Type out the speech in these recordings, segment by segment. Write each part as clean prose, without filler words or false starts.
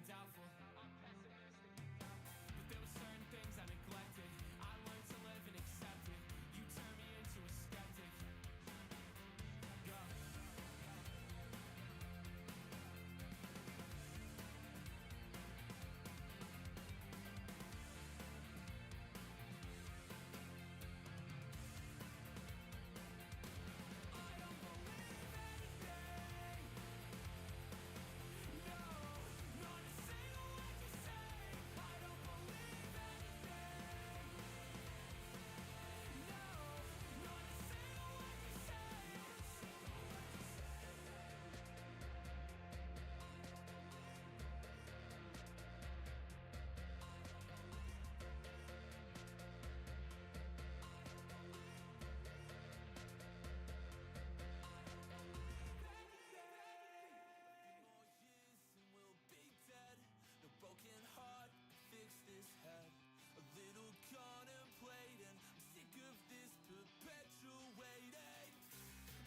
doubtful. But there were certain things I neglected. I learned to live and accept it. You turned me into a skeptic. Go. Broken heart, fix this head. A little contemplating. I'm sick of this perpetuating.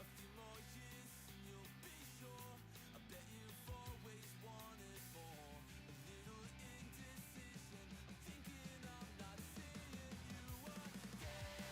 A few more years and you'll be sure. I bet you've always wanted more. A little indecision. I'm thinking I'm not seeing you again.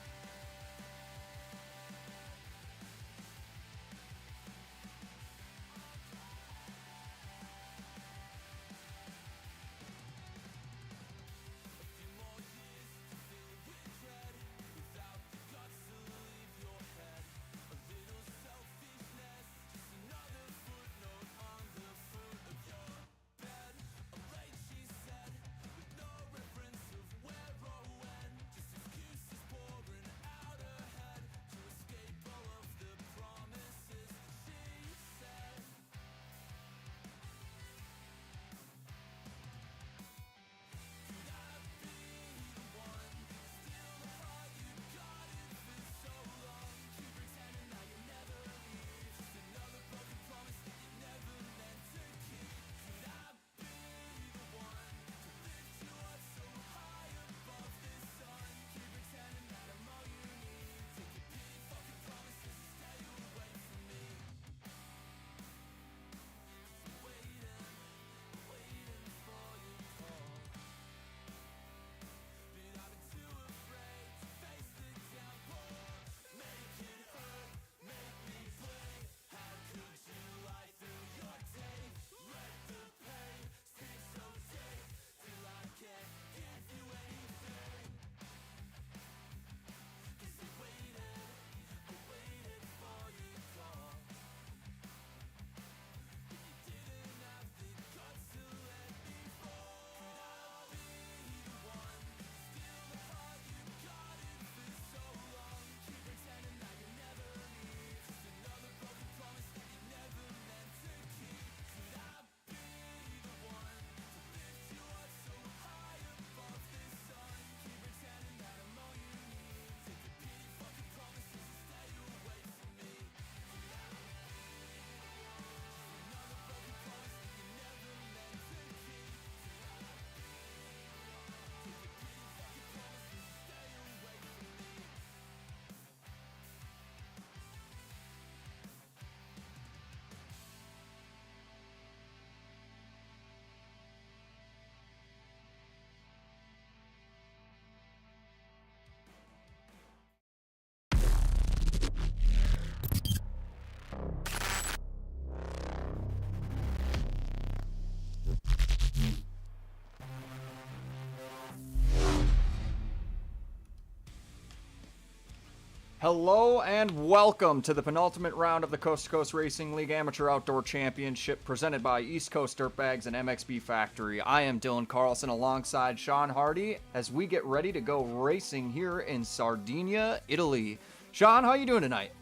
Hello and welcome to the penultimate round of the Coast to Coast Racing League Amateur Outdoor Championship presented by East Coast Dirtbags and MXB Factory. I am Dylan Carlson alongside Sean Hardy as we get ready to go racing here in Sardinia, Italy. Sean, how you doing tonight?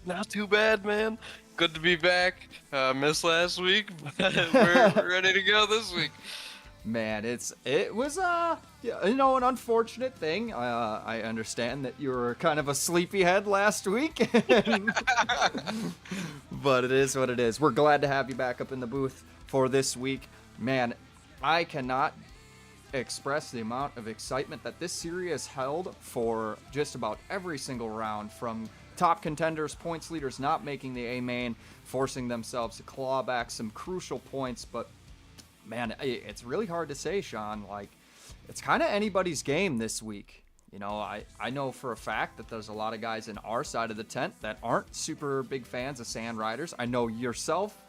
Not too bad, man. Good to be back. Missed last week, but we're ready to go this week. Man, it was an unfortunate thing. I understand that you were kind of a sleepyhead last week, but it is what it is. We're glad to have you back up in the booth for this week. Man, I cannot express the amount of excitement that this series held for just about every single round, from top contenders, points leaders not making the A main, forcing themselves to claw back some crucial points, but man, it's really hard to say, Sean. Like, it's kind of anybody's game this week. You know, I know for a fact that there's a lot of guys in our side of the tent that aren't super big fans of sand riders. I know yourself,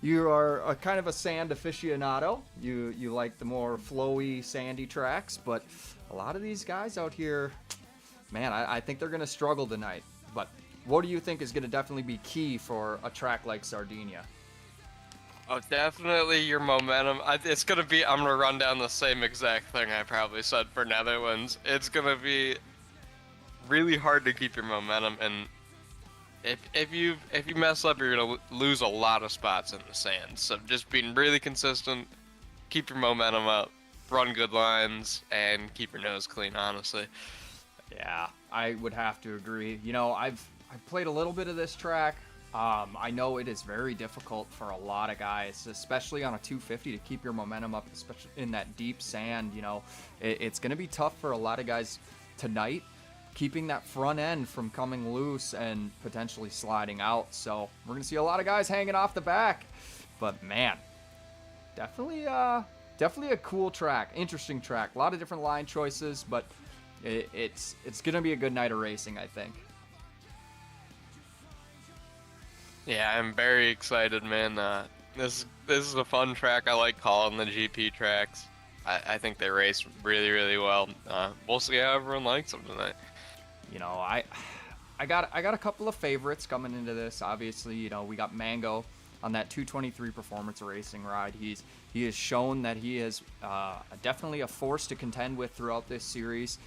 you are a kind of a sand aficionado. You like the more flowy, sandy tracks, but a lot of these guys out here, man, I think they're going to struggle tonight. But what do you think is going to definitely be key for a track like Sardinia? Oh, definitely your momentum. It's going to be, I'm going to run down the same exact thing I probably said for Netherlands. It's going to be really hard to keep your momentum, and if you mess up, you're going to lose a lot of spots in the sand. So just being really consistent, keep your momentum up, run good lines, and keep your nose clean, honestly. Yeah, I would have to agree. You know, I've played a little bit of this track. I know it is very difficult for a lot of guys, especially on a 250, to keep your momentum up, especially in that deep sand. You know, it's going to be tough for a lot of guys tonight, keeping that front end from coming loose and potentially sliding out. So we're going to see a lot of guys hanging off the back. But man, definitely a cool track, interesting track. A lot of different line choices, but it's going to be a good night of racing, I think. Yeah, I'm very excited, man. This is a fun track. I like calling the GP tracks. I think they race really, really well. We'll see how everyone likes them tonight. You know, I got a couple of favorites coming into this. Obviously, you know, we got Mango on that 223 performance racing ride. He has shown that he is definitely a force to contend with throughout this series.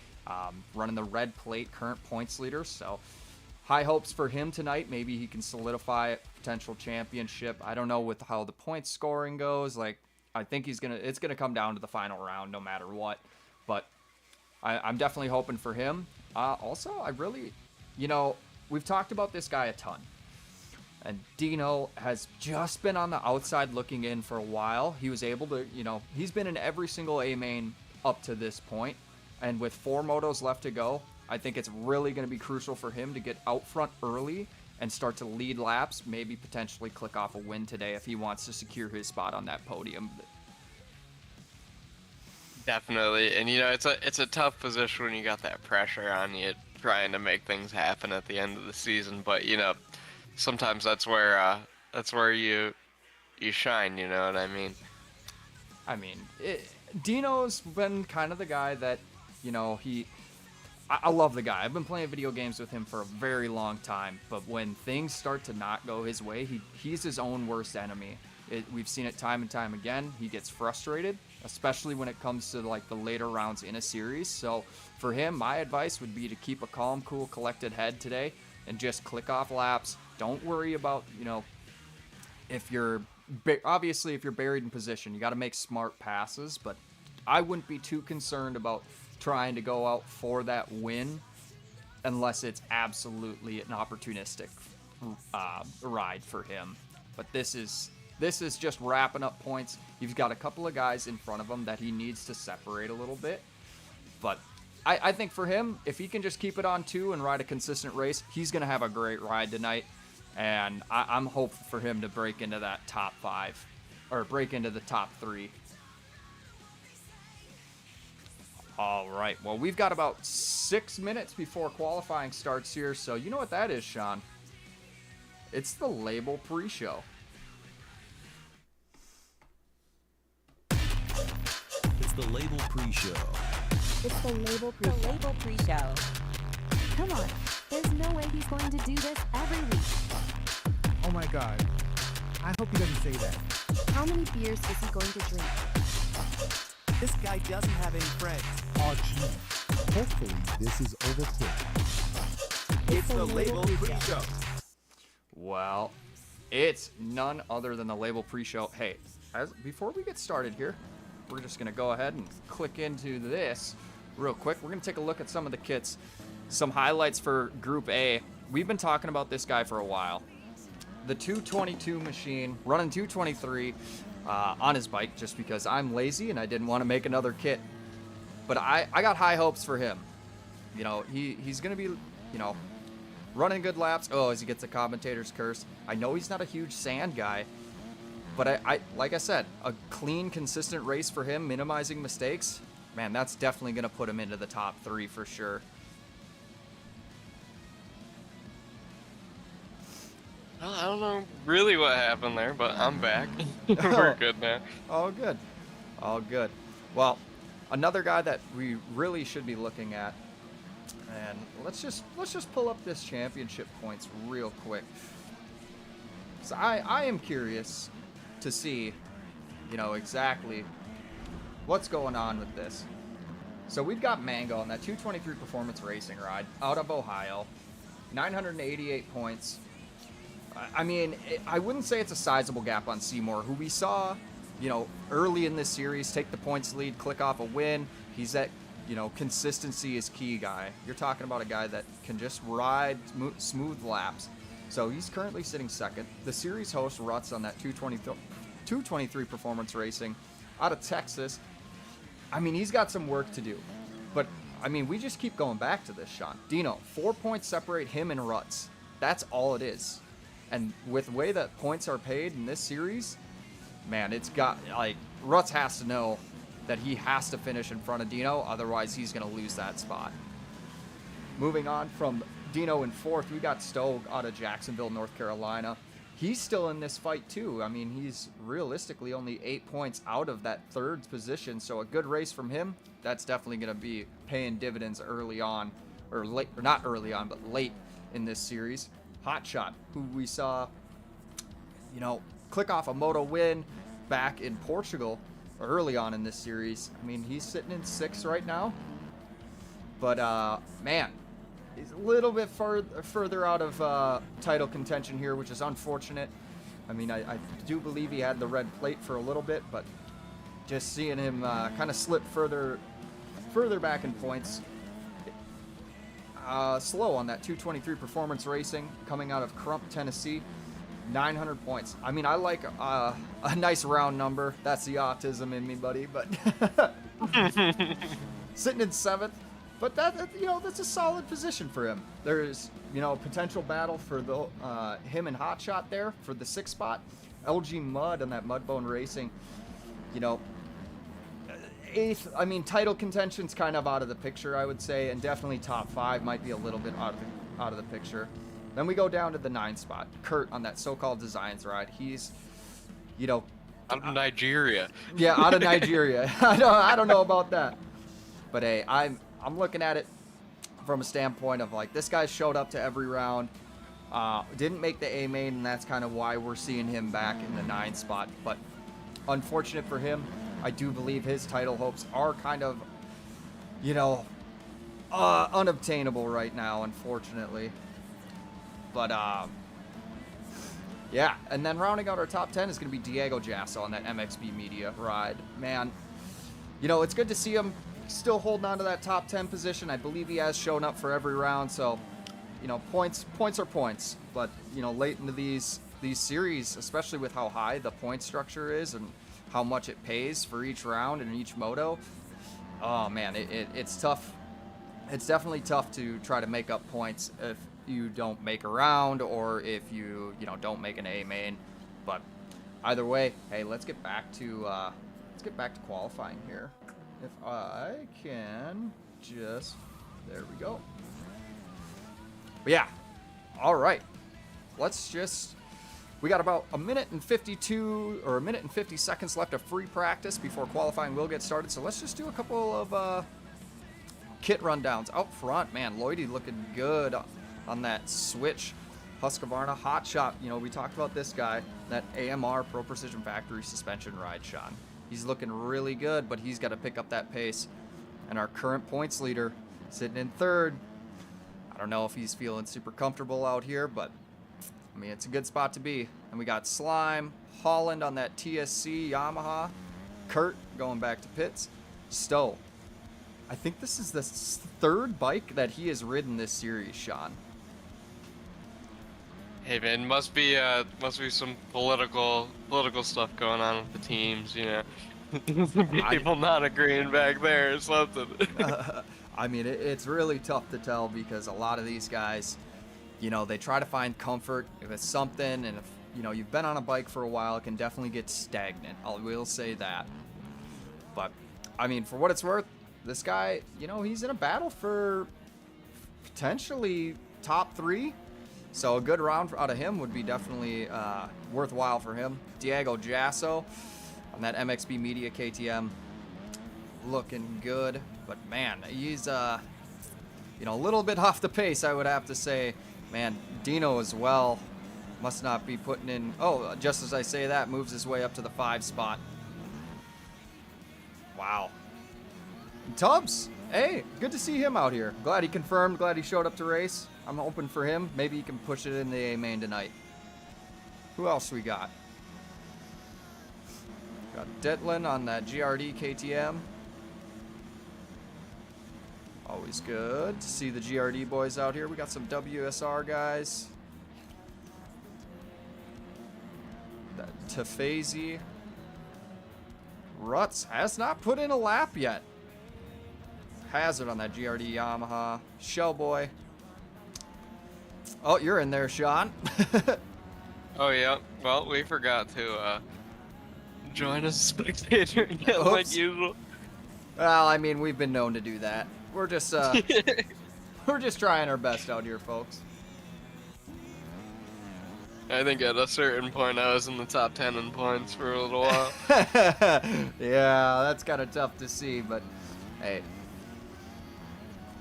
Running the red plate, current points leader. So high hopes for him tonight. Maybe he can solidify a potential championship. I don't know with how the point scoring goes. Like, I think it's gonna come down to the final round no matter what. But I'm definitely hoping for him. Also, I really, you know, we've talked about this guy a ton. And Dino has just been on the outside looking in for a while. He was able to, you know, he's been in every single A main up to this point. And with 4 motos left to go, I think it's really going to be crucial for him to get out front early and start to lead laps, maybe potentially click off a win today if he wants to secure his spot on that podium. Definitely, and you know, it's a tough position when you got that pressure on you trying to make things happen at the end of the season. But you know, sometimes that's where you shine. You know what I mean? I mean, Dino's been kind of the guy that, you know, I love the guy. I've been playing video games with him for a very long time, but when things start to not go his way, he's his own worst enemy. We've seen it time and time again. He gets frustrated, especially when it comes to like the later rounds in a series. So for him, my advice would be to keep a calm, cool, collected head today and just click off laps. Don't worry about, you know, if you're buried in position, you got to make smart passes, but I wouldn't be too concerned about trying to go out for that win unless it's absolutely an opportunistic ride for him. But this is just wrapping up points. You've got a couple of guys in front of him that he needs to separate a little bit. But I think for him, if he can just keep it on 2 and ride a consistent race, he's going to have a great ride tonight. And I'm hopeful for him to break into that top 5 or break into the top 3. All right, well, we've got about 6 minutes before qualifying starts here, so you know what that is, Sean. It's the label pre-show. It's the label pre-show. It's the label pre-show. Come on, there's no way he's going to do this every week. Oh my god. I hope he doesn't say that. How many beers is he going to drink? This guy doesn't have any friends. Oh gee. Hopefully this is overkill. It's the label pre-show. Well, it's none other than the label pre-show. Hey, before we get started here, we're just going to go ahead and click into this real quick. We're going to take a look at some of the kits. Some highlights for Group A. We've been talking about this guy for a while. The 222 machine, running 223 on his bike just because I'm lazy and I didn't want to make another kit. But I got high hopes for him. You know, he's going to be, you know, running good laps. Oh, as he gets a commentator's curse. I know he's not a huge sand guy, But I like I said, a clean, consistent race for him, minimizing mistakes, man, that's definitely going to put him into the top 3 for sure. Well, I don't know really what happened there, but I'm back. We're good now. All good. All good. Well, another guy that we really should be looking at, and let's just pull up this championship points real quick. So I am curious to see, exactly what's going on with this. So we've got Mango on that 223 Performance Racing ride out of Ohio, 988 points. I mean, I wouldn't say it's a sizable gap on Seymour, who we saw, early in this series take the points lead, click off a win. He's that, consistency is key guy. You're talking about a guy that can just ride smooth laps. So he's currently sitting second. The series host Ruts on that 223 Performance Racing out of Texas. I mean, he's got some work to do. But, I mean, we just keep going back to this, Sean. Dino, 4 points separate him and Ruts. That's all it is. And with the way that points are paid in this series, man, it's got, Ruts has to know that he has to finish in front of Dino, otherwise he's going to lose that spot. Moving on from Dino in 4th, we got Stowe out of Jacksonville, North Carolina. He's still in this fight too. I mean, he's realistically only 8 points out of that 3rd position, so a good race from him. That's definitely going to be paying dividends early on, or late, or not early on, but late in this series. Hotshot, who we saw, click off a moto win back in Portugal early on in this series. I mean, he's sitting in 6th right now. But, man, he's a little bit further out of title contention here, which is unfortunate. I mean, I do believe he had the red plate for a little bit, but just seeing him kind of slip further back in points. Slow on that 223 Performance Racing coming out of Crump, Tennessee, 900 points. I mean, I like a nice round number. That's the autism in me, buddy. But sitting in 7th, but that's a solid position for him. There's potential battle for the him and Hotshot there for the 6th spot. LG Mud on that Mudbone Racing, 8th, I mean, title contention's kind of out of the picture, I would say, and definitely top 5 might be a little bit out of the picture. Then we go down to the 9th spot. Kurt on that so-called Designs ride. He's, out of Nigeria. Yeah, out of Nigeria. I don't know about that, but hey, I'm looking at it from a standpoint of this guy showed up to every round, didn't make the A main, and that's kind of why we're seeing him back in the 9th spot. But unfortunate for him. I do believe his title hopes are kind of, unobtainable right now, unfortunately. But, yeah. And then rounding out our top 10 is going to be Diego Jasso on that MXB Media ride. Man, it's good to see him still holding on to that top 10 position. I believe he has shown up for every round. So, points are points. But, late into these series, especially with how high the point structure is and how much it pays for each round and each moto. Oh man, it's tough. It's definitely tough to try to make up points if you don't make a round or if you don't make an A main. But either way, hey, let's get back to qualifying here. If I can just, there we go. But yeah, all right. We got about a minute and 50 seconds left of free practice before qualifying will get started. So let's just do a couple of kit rundowns. Out front, man, Lloydie looking good on that switch. Husqvarna Hotshot, we talked about this guy, that AMR Pro Precision Factory suspension ride, Sean. He's looking really good, but he's got to pick up that pace. And our current points leader sitting in 3rd. I don't know if he's feeling super comfortable out here, but I mean, it's a good spot to be. And we got Slime, Holland on that TSC Yamaha, Kurt going back to pits, Stowe. I think this is the 3rd bike that he has ridden this series, Sean. Hey man, must be some political stuff going on with the teams, People not agreeing back there or something. I mean, it's really tough to tell because a lot of these guys, they try to find comfort if it's something, and if you know, you've been on a bike for a while, it can definitely get stagnant. I will say that. But, I mean, for what it's worth, this guy, you know, he's in a battle for potentially top 3. So a good round out of him would be definitely worthwhile for him. Diego Jasso on that MXB Media KTM, looking good. But man, he's you know, a little bit off the pace, I would have to say. Man, Dino as well must not be putting in. Oh, just as I say that, moves his way up to the 5 spot. Wow. And Tubbs, hey, good to see him out here. Glad he confirmed, glad he showed up to race. I'm hoping for him. Maybe he can push it in the A main tonight. Who else we got? Got Detlin on that GRD KTM. Always good to see the GRD boys out here. We got some WSR guys. That Tafazi. Ruts has not put in a lap yet. Hazard on that GRD Yamaha. Shellboy. Oh, you're in there, Sean. Oh, yeah. Well, we forgot to join as a spectator again like usual. Well, I mean, we've been known to do that. We're just we're just trying our best out here, folks. I think at a certain point I was in the top 10 in points for a little while. Yeah, that's kind of tough to see, but hey.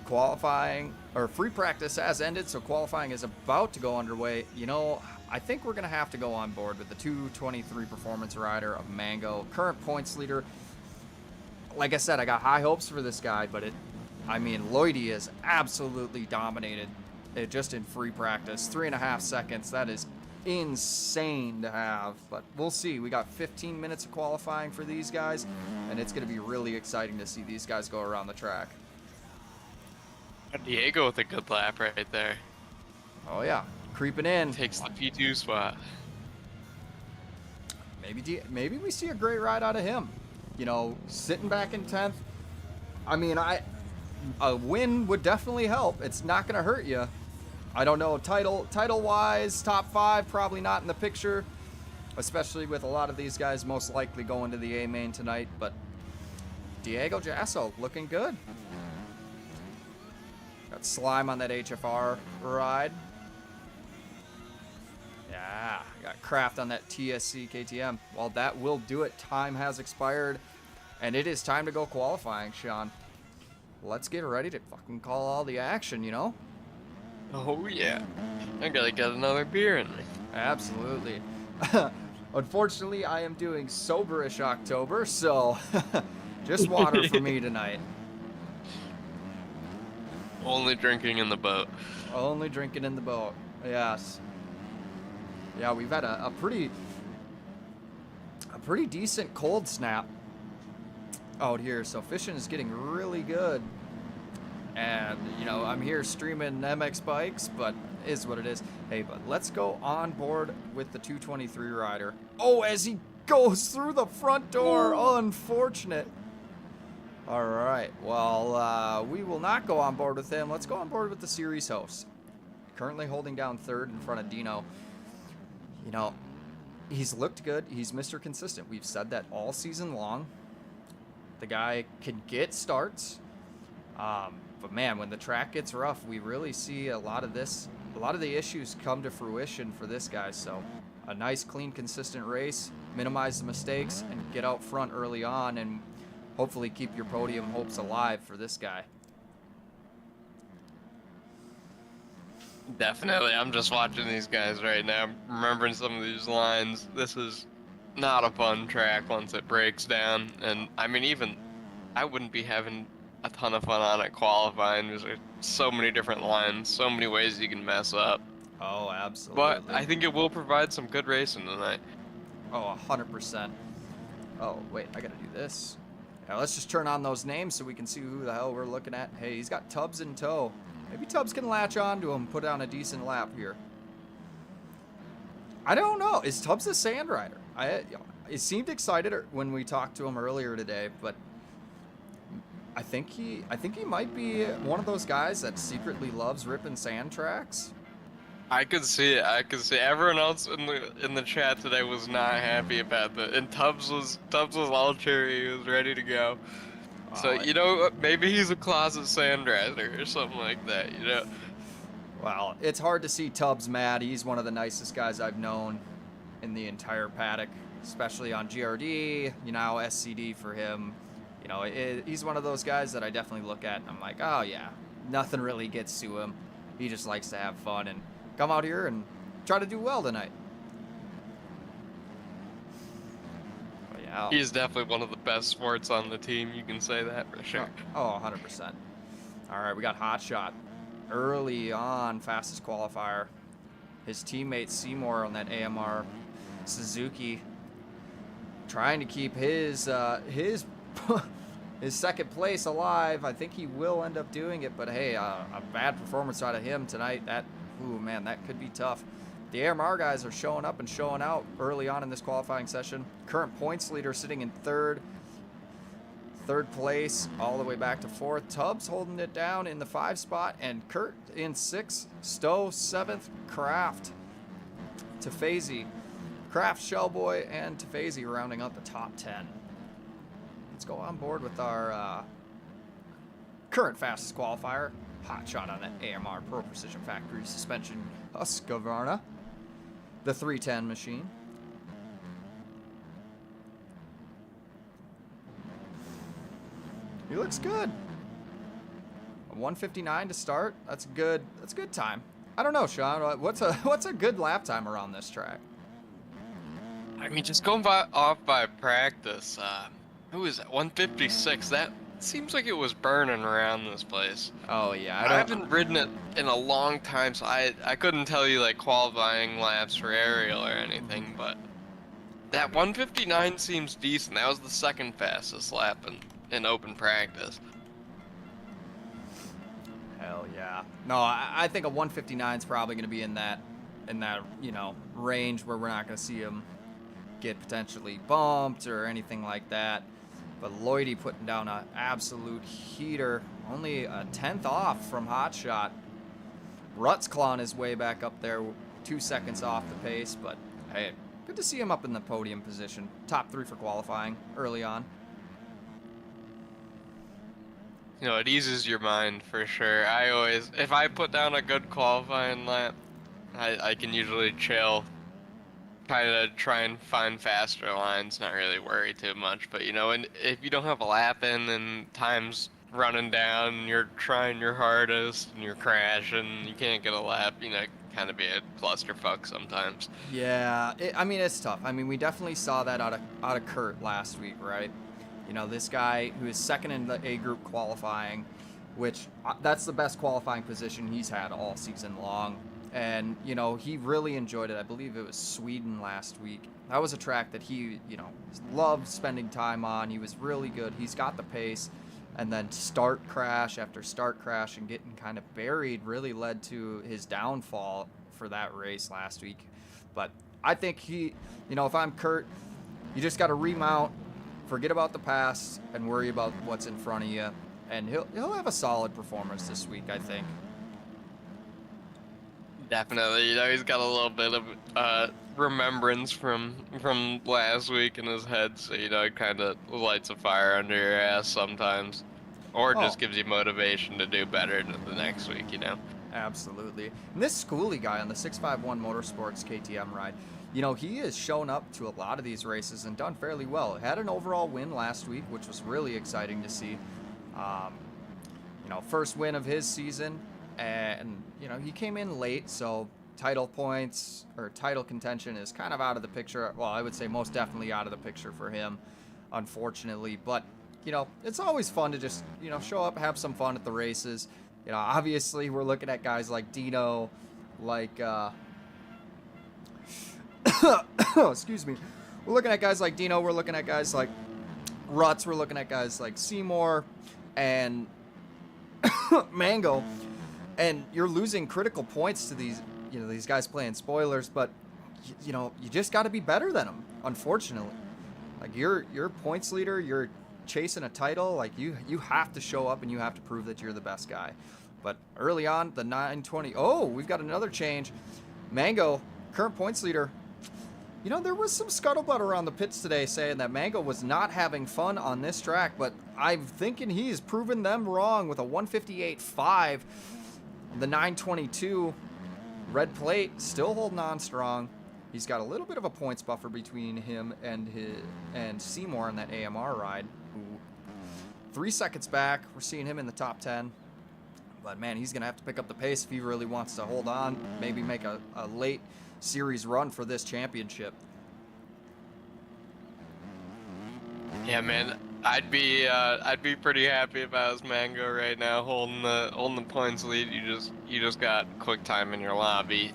Qualifying, or free practice has ended, so qualifying is about to go underway. You know, I think we're going to have to go on board with the 223 performance rider of Mango, current points leader. Like I said, I got high hopes for this guy, but I mean, Lloydie is absolutely dominated it just in free practice. 3.5 seconds, that is insane to have, but we'll see. We got 15 minutes of qualifying for these guys, and it's going to be really exciting to see these guys go around the track. Diego with a good lap right there. Oh yeah, creeping in. Takes the P2 spot. Maybe we see a great ride out of him. You know, sitting back in 10th. I mean, a win would definitely help. It's not going to hurt you. I don't know, title-wise, top 5, probably not in the picture, especially with a lot of these guys most likely going to the A main tonight. But Diego Jasso looking good. Got Slime on that HFR ride. Yeah, got Kraft on that TSC KTM. Well, that will do it. Time has expired, and it is time to go qualifying, Sean. Let's get ready to fucking call all the action, you know? Oh, yeah. I gotta get another beer in me. Absolutely. Unfortunately, I am doing soberish October, so just water for me tonight. Only drinking in the boat. Only drinking in the boat. Yes. Yeah, we've had a pretty decent cold snap out here, so fishing is getting really good. And you know, I'm here streaming MX bikes, but it is what it is. Hey, but let's go on board with the 223 rider. Oh, as he goes through the front door, unfortunate. All right, well, we will not go on board with him. Let's go on board with the series host. Currently holding down 3rd in front of Dino. You know, he's looked good. He's Mr. Consistent. We've said that all season long. The guy can get starts. But man, when the track gets rough, we really see a lot of the issues come to fruition for this guy. So a nice, clean, consistent race, minimize the mistakes, and get out front early on, and hopefully keep your podium hopes alive for this guy. Definitely. I'm just watching these guys right now, remembering some of these lines. This is not a fun track once it breaks down. And I mean, even I wouldn't be having a ton of fun on it qualifying. There's so many different lines, so many ways you can mess up. Oh, absolutely. But I think it will provide some good racing tonight. Oh, 100%. Oh, wait, I gotta do this. Yeah, let's just turn on those names so we can see who the hell we're looking at. Hey, he's got Tubbs in tow. Maybe Tubbs can latch on to him, put on a decent lap here. I don't know. Is Tubbs a sand rider? He seemed excited when we talked to him earlier today, but I think he might be one of those guys that secretly loves ripping sand tracks. I could see it. I could see it. Everyone else in the chat today was not happy about that, and Tubbs was all cheery. He was ready to go. So Wow, you know what? Maybe he's a closet sandraiser or something like that. You know. well, it's hard to see Tubbs mad. He's one of the nicest guys I've known in the entire paddock, especially on GRD, SCD for him. He's one of those guys that I definitely look at and I'm like, oh yeah, nothing really gets to him. He just likes to have fun and come out here and try to do well tonight. But yeah. He's definitely one of the best sports on the team. You can say that for sure. Oh, 100%. All right, we got Hot Shot early on, fastest qualifier. His teammate Seymour on that AMR Suzuki trying to keep his his second place alive. I think he will end up doing it, but hey, a bad performance out of him tonight. That could be tough. The AMR guys are showing up and showing out early on in this qualifying session. Current points leader sitting in third place, all the way back to fourth. Tubbs holding it down in the 5 spot, and Kurt in 6th. Stowe 7th. Kraft, Tafezi, Kraft, Shellboy, and Tafezi rounding out the top 10. Let's go on board with our current fastest qualifier. Hot Shot on that AMR Pro Precision Factory suspension Husqvarna, the 310 machine. He looks good. A 1:59 to start. That's good. That's a good time. I don't know, Sean. What's a good lap time around this track? I mean, just going off by practice. Who is that? 156. That seems like it was burning around this place. Oh yeah, I haven't ridden it in a long time, so I couldn't tell you like qualifying laps for aerial or anything, but that 159 seems decent. That was the second fastest lap in open practice. Hell yeah. No, I think a 159 is probably going to be in that range where we're not going to see him get potentially bumped or anything like that. But Lloydie putting down an absolute heater, only a 10th off from Hot Shot. Rut's clawing his way back up there, 2 seconds off the pace, but hey, good to see him up in the podium position. Top 3 for qualifying early on. You know, it eases your mind for sure. If I put down a good qualifying lap, I can usually chill, kind of try and find faster lines, not really worry too much. But and if you don't have a lap in and time's running down, and you're trying your hardest and you're crashing, you can't get a lap, kind of be a clusterfuck sometimes. Yeah, it's tough. We definitely saw that out of Kurt last week, right? This guy who is second in the A group qualifying, which that's the best qualifying position he's had all season long. And, he really enjoyed it. I believe it was Sweden last week. That was a track that he, loved spending time on. He was really good. He's got the pace. And then start crash after start crash and getting kind of buried really led to his downfall for that race last week. But I think if I'm Kurt, you just got to remount, forget about the past, and worry about what's in front of you. And he'll have a solid performance this week, I think. Definitely, he's got a little bit of remembrance from last week in his head, so it kind of lights a fire under your ass sometimes, or just gives you motivation to do better the next week. Absolutely. And this Schoolie guy on the 651 Motorsports KTM ride, he has shown up to a lot of these races and done fairly well. Had an overall win last week, which was really exciting to see. First win of his season. And, he came in late, so title points or title contention is kind of out of the picture. Well, I would say most definitely out of the picture for him, unfortunately. But, it's always fun to just, show up, have some fun at the races. Obviously we're looking at guys like Dino, like, excuse me. We're looking at guys like Dino. We're looking at guys like Ruts. We're looking at guys like Seymour and Mango. And you're losing critical points to these guys playing spoilers, but you just got to be better than them. Unfortunately, like you're points leader, you're chasing a title. Like you have to show up and you have to prove that you're the best guy. But early on, the 920. Oh, we've got another change. Mango, current points leader. You know, there was some scuttlebutt around the pits today saying that Mango was not having fun on this track, but I'm thinking he's proven them wrong with a 158.5. The 922 red plate still holding on strong. He's got a little bit of a points buffer between him and Seymour in that AMR ride. Ooh. 3 seconds back. We're seeing him in the top 10. But man, he's going to have to pick up the pace if he really wants to hold on, maybe make a late series run for this championship. Yeah, man, I'd be pretty happy if I was Mango right now, holding the points lead. You just got quick time in your lobby.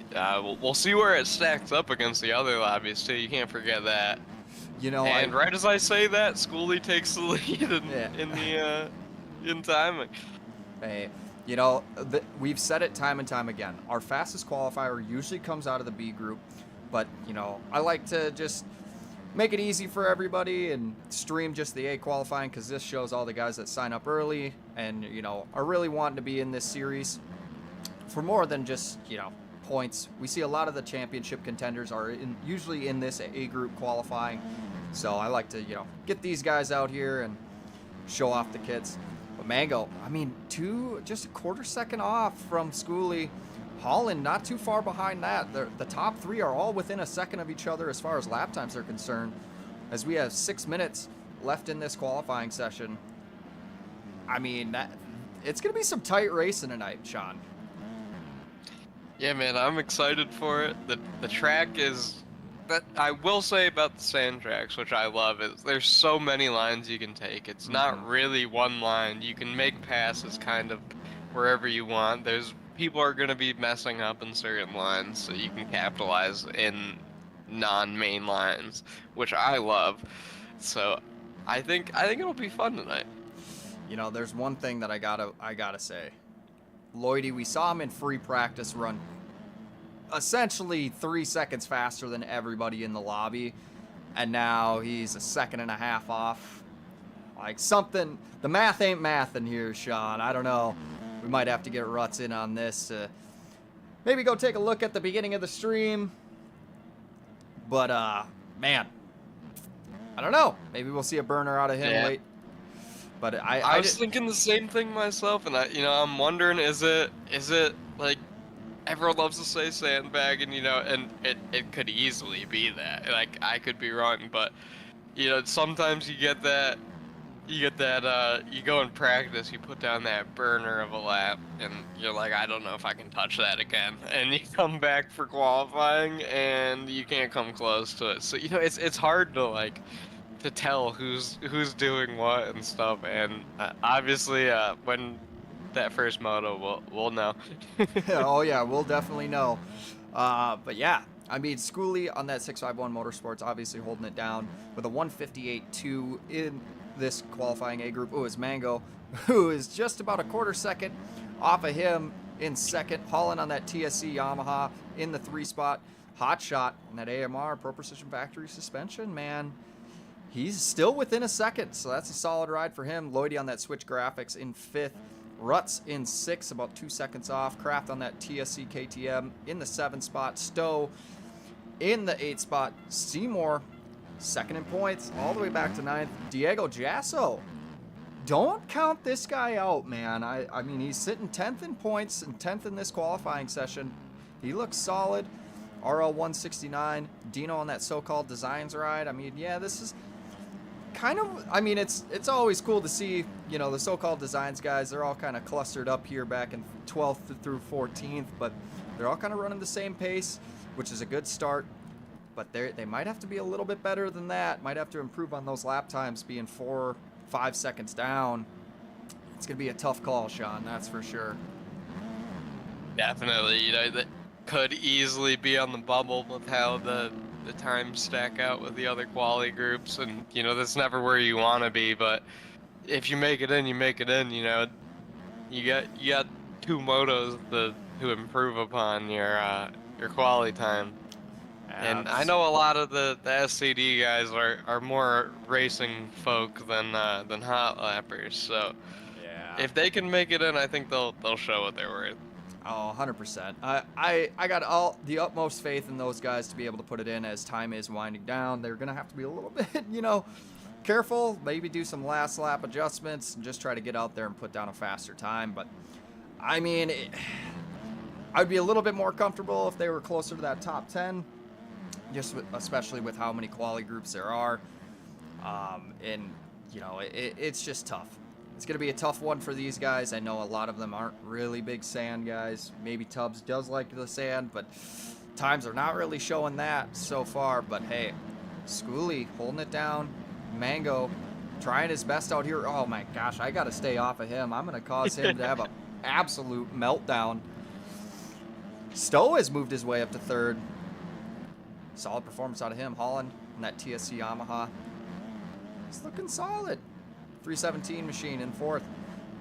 We'll see where it stacks up against the other lobbies too. You can't forget that. You know, and right as I say that, Schoolie takes the lead in timing. Hey, you know, we've said it time and time again. Our fastest qualifier usually comes out of the B group, but you know, I like to just make it easy for everybody and stream just the A qualifying, because this shows all the guys that sign up early and, you know, are really wanting to be in this series for more than just, you know, points. We see a lot of the championship contenders are usually in this A group qualifying, so I like to, you know, get these guys out here and show off the kids. But Mango, I mean, just a quarter second off from Schoolie. Holland not too far behind that. The top three are all within a second of each other as far as lap times are concerned, as we have 6 minutes left in this qualifying session. I mean, it's going to be some tight racing tonight, Sean. Yeah, man, I'm excited for it. The track is, that I will say about the sand tracks, which I love, is there's so many lines you can take. It's not really one line. You can make passes kind of wherever you want. People are going to be messing up in certain lines, so you can capitalize in non-main lines, which I love. So I think it'll be fun tonight. You know, there's one thing that I gotta say. Lloydie, we saw him in free practice run essentially 3 seconds faster than everybody in the lobby, and now he's a second and a half off. Like, something, the math ain't mathin' here, Sean. I don't know. We might have to get Ruts in on this. Maybe go take a look at the beginning of the stream. But, man, I don't know. Maybe we'll see a burner out of him late. But I was thinking the same thing myself, and I'm wondering, is it like, everyone loves to say sandbagging, and it could easily be that. Like, I could be wrong, but sometimes you get that. You go in practice, you put down that burner of a lap, and you're like, I don't know if I can touch that again. And you come back for qualifying, and you can't come close to it. So, it's hard to tell who's doing what and stuff. And obviously, when that first moto, we'll know. Oh, yeah, we'll definitely know. But, yeah. I mean, Schoolie on that 651 Motorsports obviously holding it down with a 158.2 in this qualifying A group. It's Mango, who is just about a quarter second off of him in second. Holland on that TSC Yamaha in the 3 spot. Hot Shot in that AMR Pro Precision Factory suspension, man. He's still within a second, so that's a solid ride for him. Lloydie on that Switch Graphics in 5th. Ruts in 6th, about 2 seconds off. Kraft on that TSC KTM in the 7th spot. Stowe in the 8th spot. Seymour second in points, all the way back to 9th. Diego Jasso. Don't count this guy out, man. I mean, he's sitting 10th in points and 10th in this qualifying session. He looks solid. RL 169. Dino on that so-called Designs ride. I mean, yeah, this is kind of, I mean, it's always cool to see, the so-called Designs guys. They're all kind of clustered up here back in 12th through 14th, but they're all kind of running the same pace, which is a good start. But they might have to be a little bit better than that. Might have to improve on those lap times, being 4-5 seconds down. It's going to be a tough call, Sean, that's for sure. Definitely. That could easily be on the bubble with how the times stack out with the other quali groups. And, that's never where you want to be. But if you make it in, you make it in. You got 2 motos to improve upon your quali time. And I know a lot of the SCD guys are more racing folk than hot lappers, so yeah, If they can make it in, I think they'll show what they're worth. Oh, 100%. I got all the utmost faith in those guys to be able to put it in as time is winding down. They're going to have to be a little bit, careful. Maybe do some last lap adjustments and just try to get out there and put down a faster time. But, I mean, I'd be a little bit more comfortable if they were closer to that top 10, especially with how many quality groups there are. It's just tough. It's going to be a tough one for these guys. I know a lot of them aren't really big sand guys. Maybe Tubbs does like the sand, but times are not really showing that so far. But hey, Schooly holding it down. Mango trying his best out here. Oh my gosh, I got to stay off of him. I'm going to cause him to have an absolute meltdown. Stowe has moved his way up to third. Solid performance out of him. Holland in that TSC Yamaha. He's looking solid. 317 machine in fourth.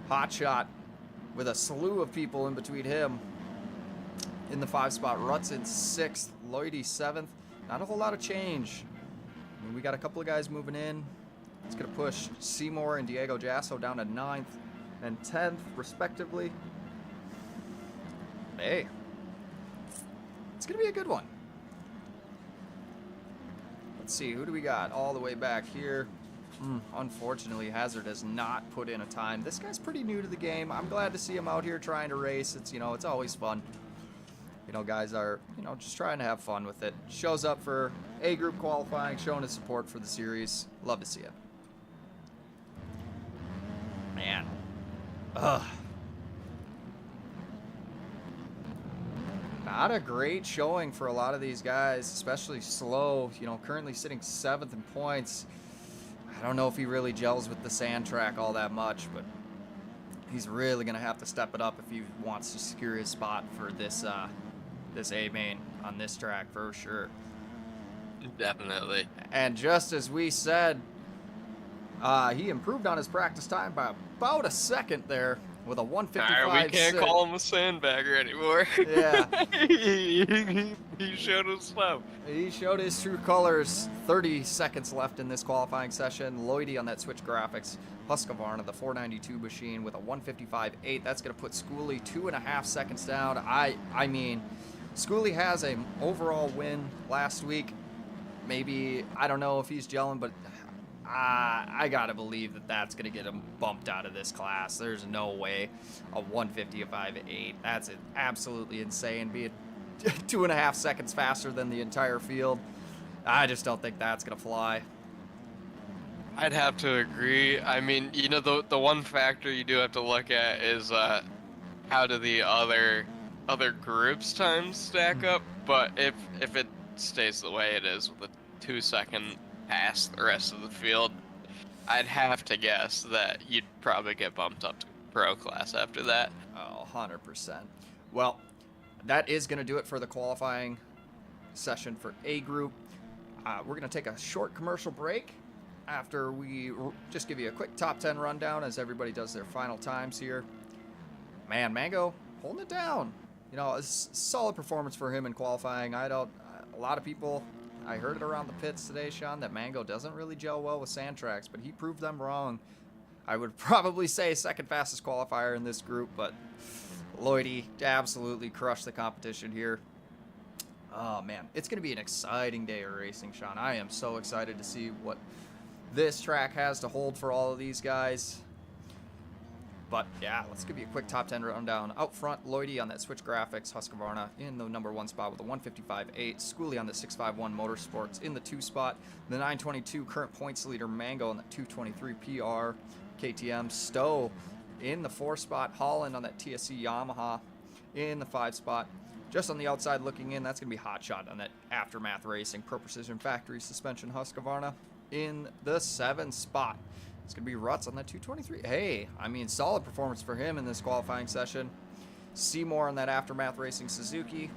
Hot Shot with a slew of people in between him. In the 5 spot, Ruts in 6th, Lloydie 7th. Not a whole lot of change. I mean, we got a couple of guys moving in. It's going to push Seymour and Diego Jasso down to 9th and 10th, respectively. Hey, it's going to be a good one. Let's see, who do we got all the way back here? Unfortunately, Hazard has not put in a time. This guy's pretty new to the game. I'm glad to see him out here trying to race. It's, it's always fun. Guys are, just trying to have fun with it. Shows up for A group qualifying, showing his support for the series. Love to see it. Man. Ugh. Not a great showing for a lot of these guys, especially slow. Currently sitting 7th in points. I don't know if he really gels with the sand track all that much, but he's really going to have to step it up if he wants to secure his spot for this A main on this track for sure. Definitely. And just as we said, he improved on his practice time by about a second there with a 155. Alright, we can't call him a sandbagger anymore. Yeah. he showed his slow. He showed his true colors. 30 seconds left in this qualifying session. Lloydie on that Switch Graphics. Husqvarna, the 492 machine with a 155.8. That's going to put Schooly 2.5 seconds down. I mean, Schooly has an overall win last week. Maybe, I don't know if he's gelling, but I got to believe that that's going to get him bumped out of this class. There's no way a 155.8. That's absolutely insane. Be it 2.5 seconds faster than the entire field. I just don't think that's going to fly. I'd have to agree. I mean, the one factor you do have to look at is how do the other groups' times stack up. But if it stays the way it is with a 2-second past the rest of the field, I'd have to guess that you'd probably get bumped up to pro class after that. Oh, 100%. Well, that is going to do it for the qualifying session for A group. We're going to take a short commercial break after we just give you a quick top 10 rundown as everybody does their final times here. Man, Mango holding it down. A solid performance for him in qualifying. A lot of people, I heard it around the pits today, Sean, that Mango doesn't really gel well with sand tracks, but he proved them wrong. I would probably say second fastest qualifier in this group, but Lloydie absolutely crushed the competition here. Oh, man. It's going to be an exciting day of racing, Sean. I am so excited to see what this track has to hold for all of these guys. But, yeah, let's give you a quick top 10 rundown. Out front, Lloydie on that Switch Graphics, Husqvarna in the number 1 spot with a 155.8. Schooly on the 651 Motorsports in the 2 spot. The 922 current points leader, Mango on the 223 PR. KTM, Stowe in the 4 spot. Holland on that TSC Yamaha in the 5 spot. Just on the outside looking in, that's going to be Hot Shot on that Aftermath Racing Pro Precision Factory Suspension Husqvarna in the 7 spot. It's going to be Ruts on that 223. Hey, I mean, solid performance for him in this qualifying session. Seymour on that Aftermath Racing Suzuki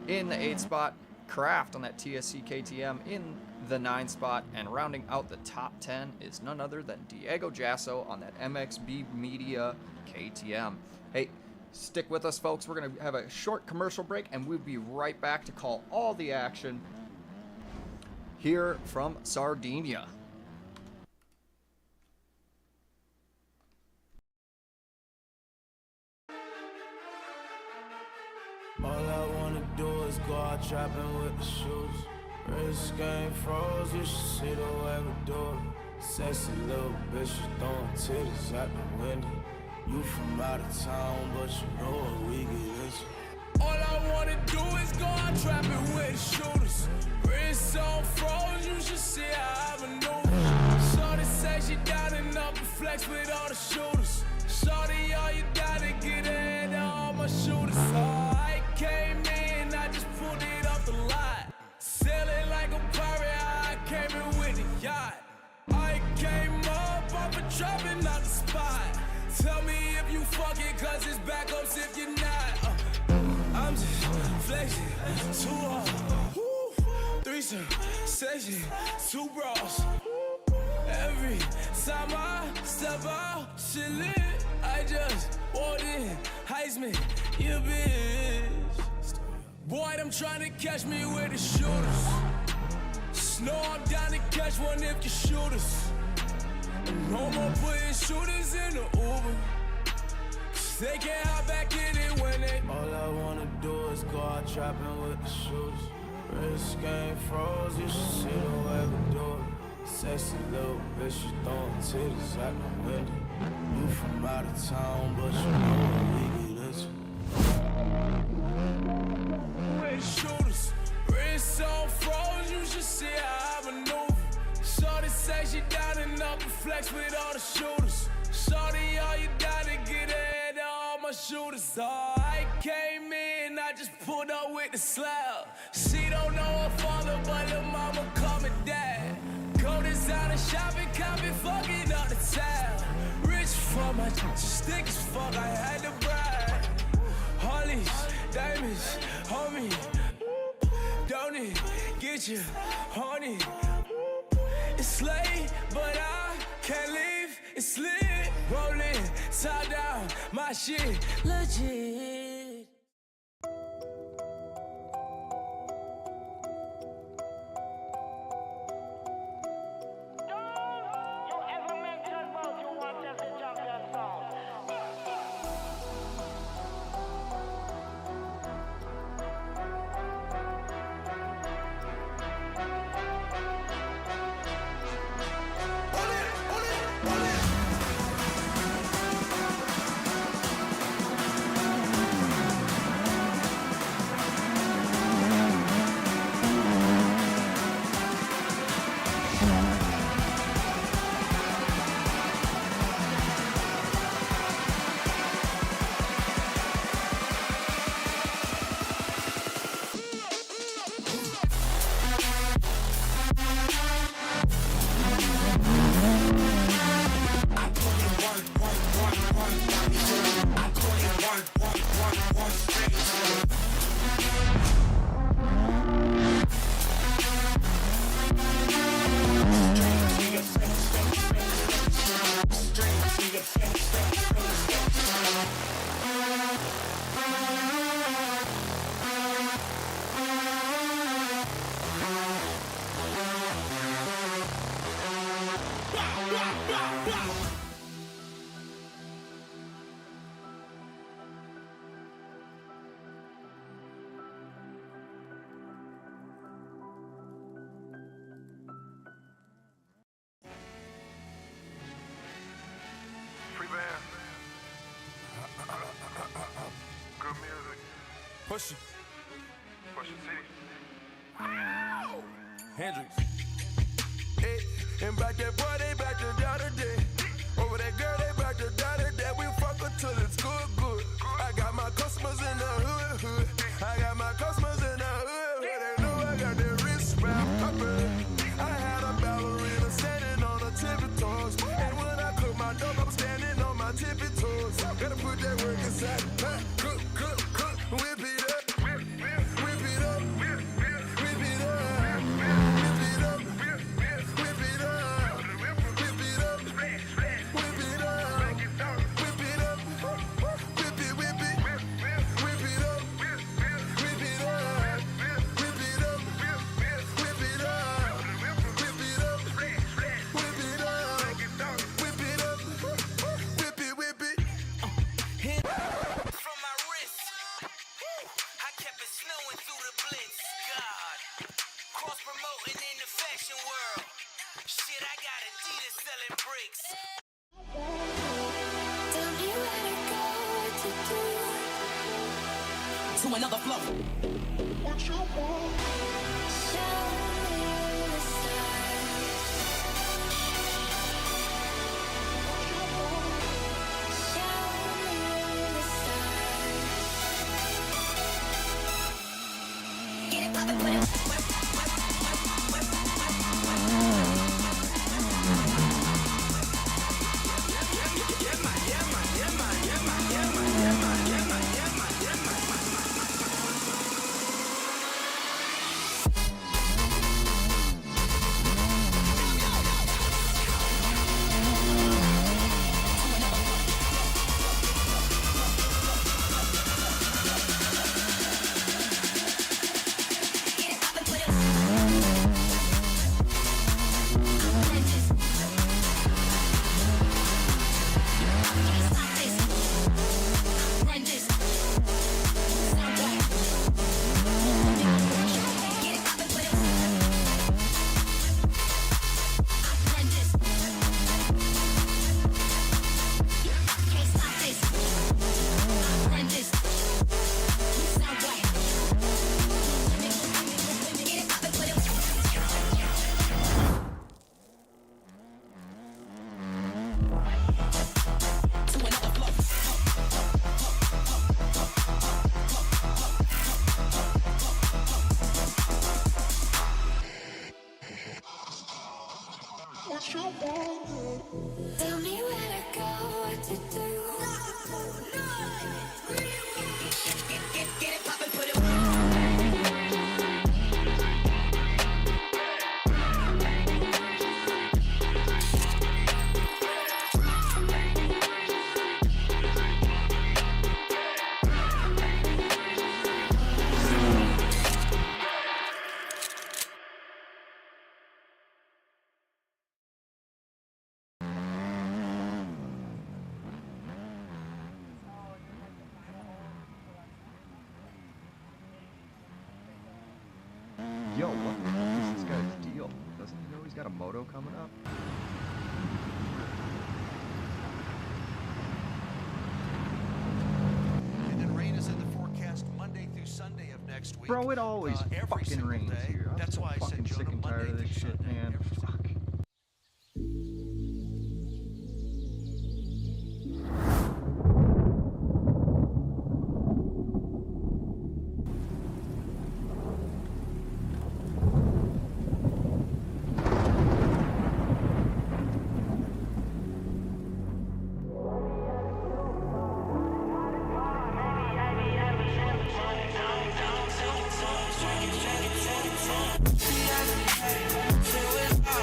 in the 8 spot. Kraft on that TSC KTM in the 9 spot. And rounding out the top 10 is none other than Diego Jasso on that MXB Media KTM. Hey, stick with us, folks. We're going to have a short commercial break, and we'll be right back to call all the action here from Sardinia. All I wanna do is go out trapping with the shooters. Wrist game froze, you should see the way we do it. Sexy little bitch, you throwing titties out the window. You from out of town, but you know what we get into. All I wanna do is go out trapping with the shooters. Wrist on froze, you should see how I maneuver. Shorty say she down and up and flex with all the shooters. Shorty, all you gotta get ahead of all my shooters. I came in, I just pulled it off the lot. Sailing like a pirate, I came in with a yacht. I came up off a dropping out the spot. Tell me if you fucking, cause it's backups if you're not. I'm just flexing, too hard. Threesome, session, 2 bras. Every time I step out, shit lit. I just walked in, Heisman, you bitch. Boy, I'm trying to catch me with the shooters. Snow I'm down to catch one if you shoot us. No more putting shooters in the Uber. They can't hop back in it when they. All I wanna do is go out trapping with the shooters. Wrist game froze, you should see the way we do it. Sexy little bitch, you throwing titties out the window. You from out of town, but you know what we get into. With the shooters, wrist on froze, you should see how I maneuver. Shorty say she down and up and flex with all the shooters. Shorty, all you gotta get ahead of all my shooters. Oh, I came in, I just pulled up with the slab. She don't know her father, but her mama call me dad. Go designer shopping, copy, fucking up the tab. Rich for my stick as fuck, I had to brag. Harleys, diamonds, homie. Don't it get you horny? It's late, but I can't leave. It's lit, rolling, tie down, my shit legit. Good music. Push it. City. Hendrix. Hey, and back that boy, they back to the other day. Over that girl, they back to the other day. We fuck her till it's good, good. I got my customers in the hood, hood. I got my customers in the hood, hood. They know I got that wrist wrap covered. I had a ballerina standing on her tippy toes. And when I cook my dope, I'm standing on my tippy toes. Gotta put that work inside. Cook, cook, cook, whip it up. selling bricks. To another flow. Tell me where to go, what to do. Get it poppin', put it Yo, what the fuck is this guy's deal? Doesn't he know he's got a moto coming up? And then rain is in the forecast Monday through Sunday of next week. Bro, it always every fucking single rains day. here. I'm That's so why I fucking said sick and tired of this shit, man. Fuck. Feel it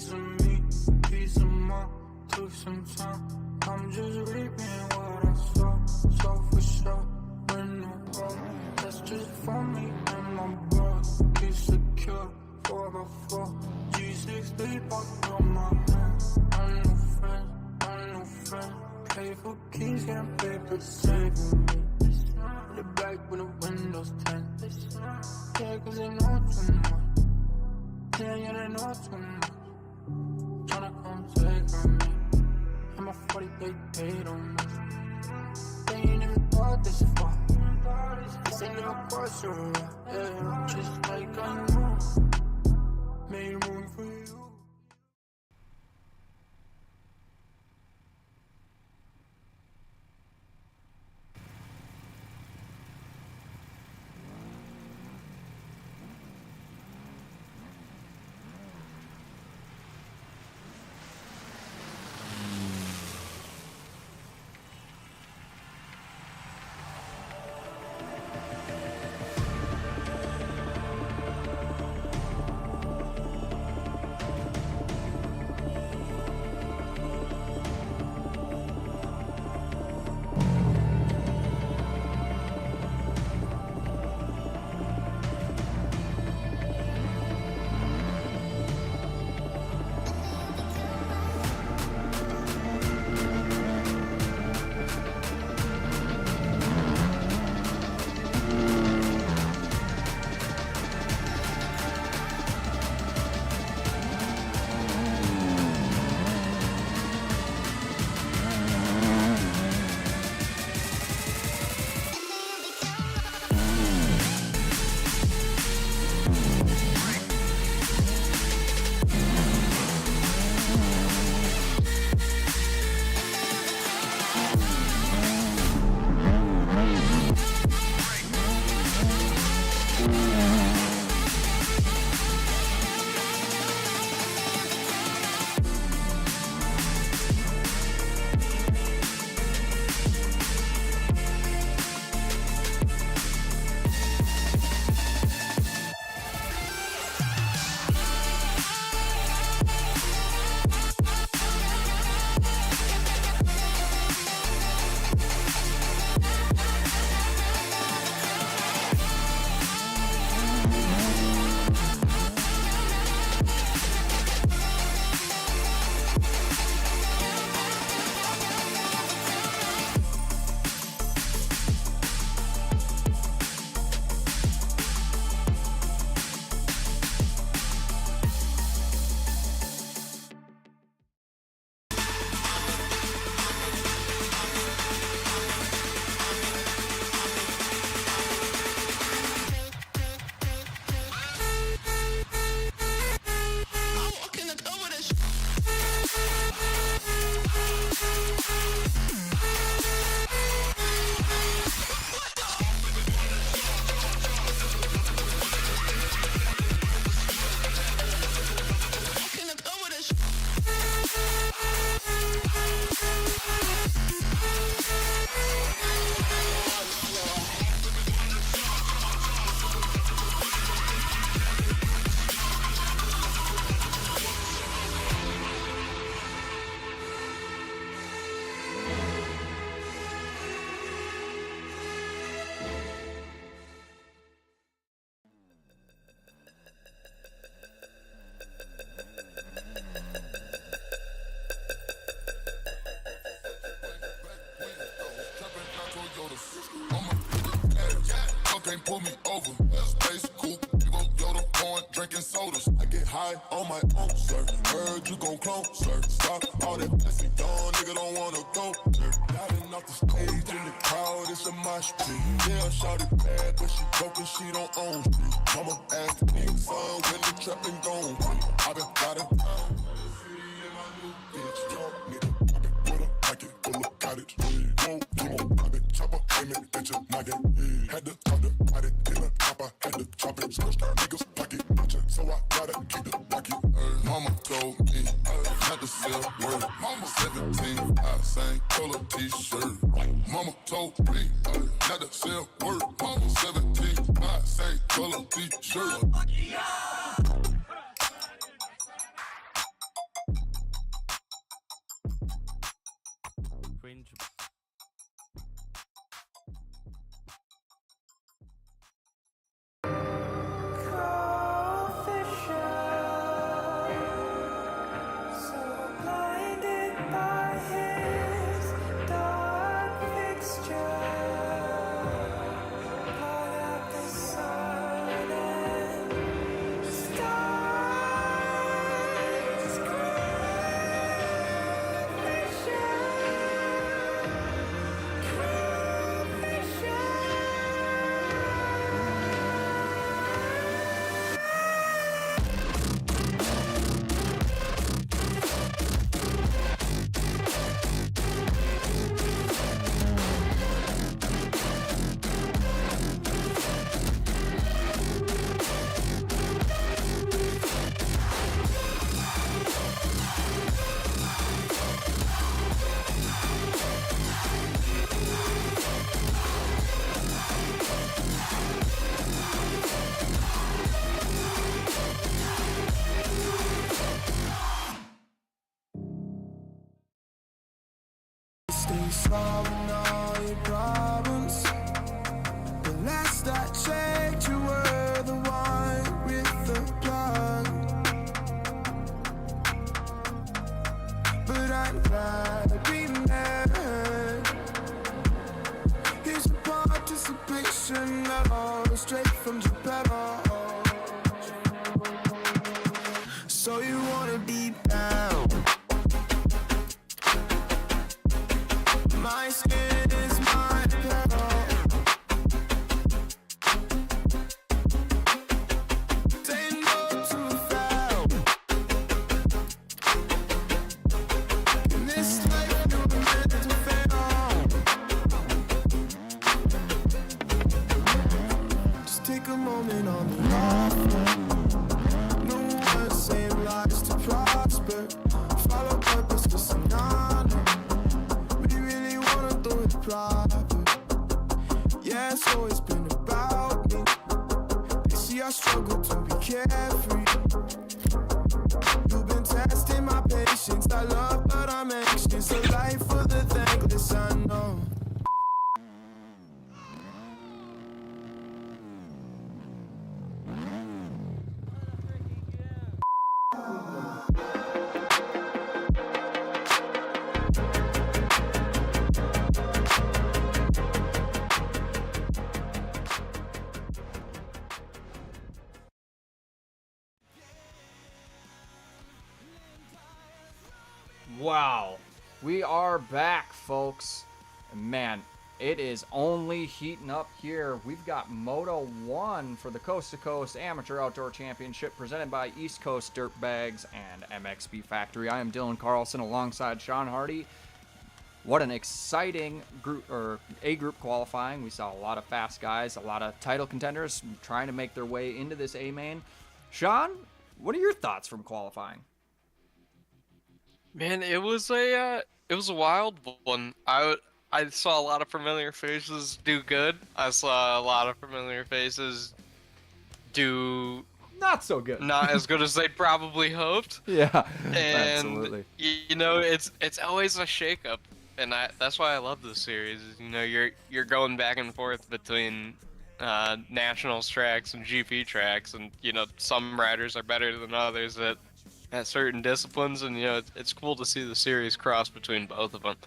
Piece of me, piece of mine. Took some time. I'm just reaping what I sow. So for sure, when no hope. That's just for me and my bro. Be secure, 4x4. G6 deep up on my hands. I'm no friend, I'm no friend. Pay for keys, getting paper, saving me. In the back when the windows 10. Yeah, cause they know too much. Yeah, they know too much. Tryna come take from me. And my 40, they paid on me. They ain't even thought this far. This ain't never crossed your way. Yeah, just like I know. Made room for you. Can't pull me over. Space cool, you gon' Yoda, going drinking sodas. I get high on my own, sir. Heard you gon' clone, sir. Stop all that pussy, young nigga don't wanna go, sir. Diving off the stage in the crowd, it's a mosh pit. Yeah, shawty bad, but she broke and she don't own shit. Mama asked me, son, when the trapping gone? I been got it. Bitch, talk nigga, I been with a pocket full of cottage. I been chopper, aim it at your noggin. Had to talk about it in the top, I had to chop it. Niggas pocket, so I gotta keep the pocket. Mama told me not to sell word. Mama 17, I sang color t-shirt. Mama told me not to sell word. Mama 17, I sang color t-shirt. cringe. Stay solving all your problems. The last I checked, you were the one with the plug. But I'm glad we met. Here's your participation level straight from Geppetto. So you wanna be down? My skin is my pillow. Say no to a foul. In this life you're meant to fail. Just take a moment on the off. No one saying lies to prosper. Follow purpose to some honor. Yeah, it's always been about me. They see I struggle to be carefree. You've been testing my patience. I love, but I'm anxious. A life for the thankless, I know. Wow, we are back, folks. Man, it is only heating up here. We've got Moto 1 for the Coast to Coast Amateur Outdoor Championship presented by East Coast Dirtbags and MXB Factory. I am Dylan Carlson alongside Sean Hardy. What an exciting group, or A group qualifying. We saw a lot of fast guys, a lot of title contenders trying to make their way into this A main. Sean, what are your thoughts from qualifying? Man, it was a wild one. I saw a lot of familiar faces do good. I saw a lot of familiar faces do not so good. Not as good as they probably hoped. Yeah, and absolutely. You know, it's always a shakeup, and that's why I love this series. You know, you're going back and forth between nationals tracks and GP tracks, and you know, some riders are better than others at certain disciplines, and you know, it's cool to see the series cross between both of them.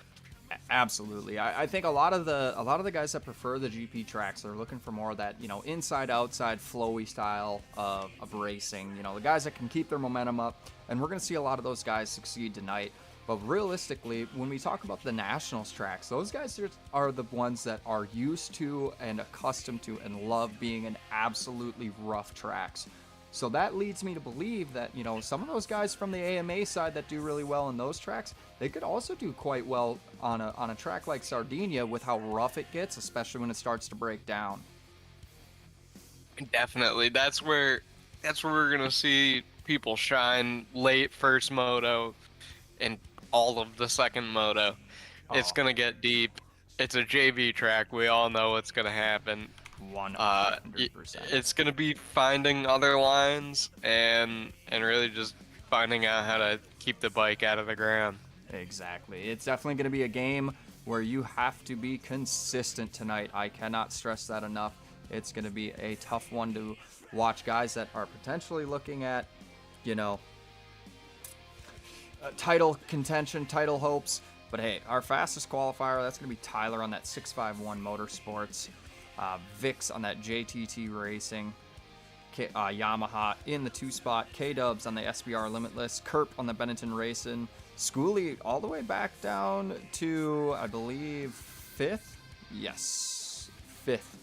Absolutely. I think a lot of the guys that prefer the GP tracks are looking for more of that, you know, inside outside flowy style of racing. You know, the guys that can keep their momentum up, and we're going to see a lot of those guys succeed tonight. But realistically, when we talk about the nationals tracks, those guys are the ones that are used to and accustomed to and love being in absolutely rough tracks. So that leads me to believe that, you know, some of those guys from the AMA side that do really well in those tracks, they could also do quite well on a track like Sardinia with how rough it gets, especially when it starts to break down. Definitely. That's where we're going to see people shine late first moto and all of the second moto. Oh. It's going to get deep. It's a JV track. We all know what's going to happen. 100%. It's going to be finding other lines and really just finding out how to keep the bike out of the ground. Exactly. It's definitely going to be a game where you have to be consistent tonight. I cannot stress that enough. It's going to be a tough one to watch guys that are potentially looking at, you know, title contention, title hopes. But hey, our fastest qualifier, that's going to be Tyler on that 651 Motorsports, Vix on that JTT Racing, Yamaha in the 2 spot, K-Dubs on the SBR Limitless, Kerp on the Benetton Racing, Schoolie all the way back down to, I believe, 5th? Yes, 5th.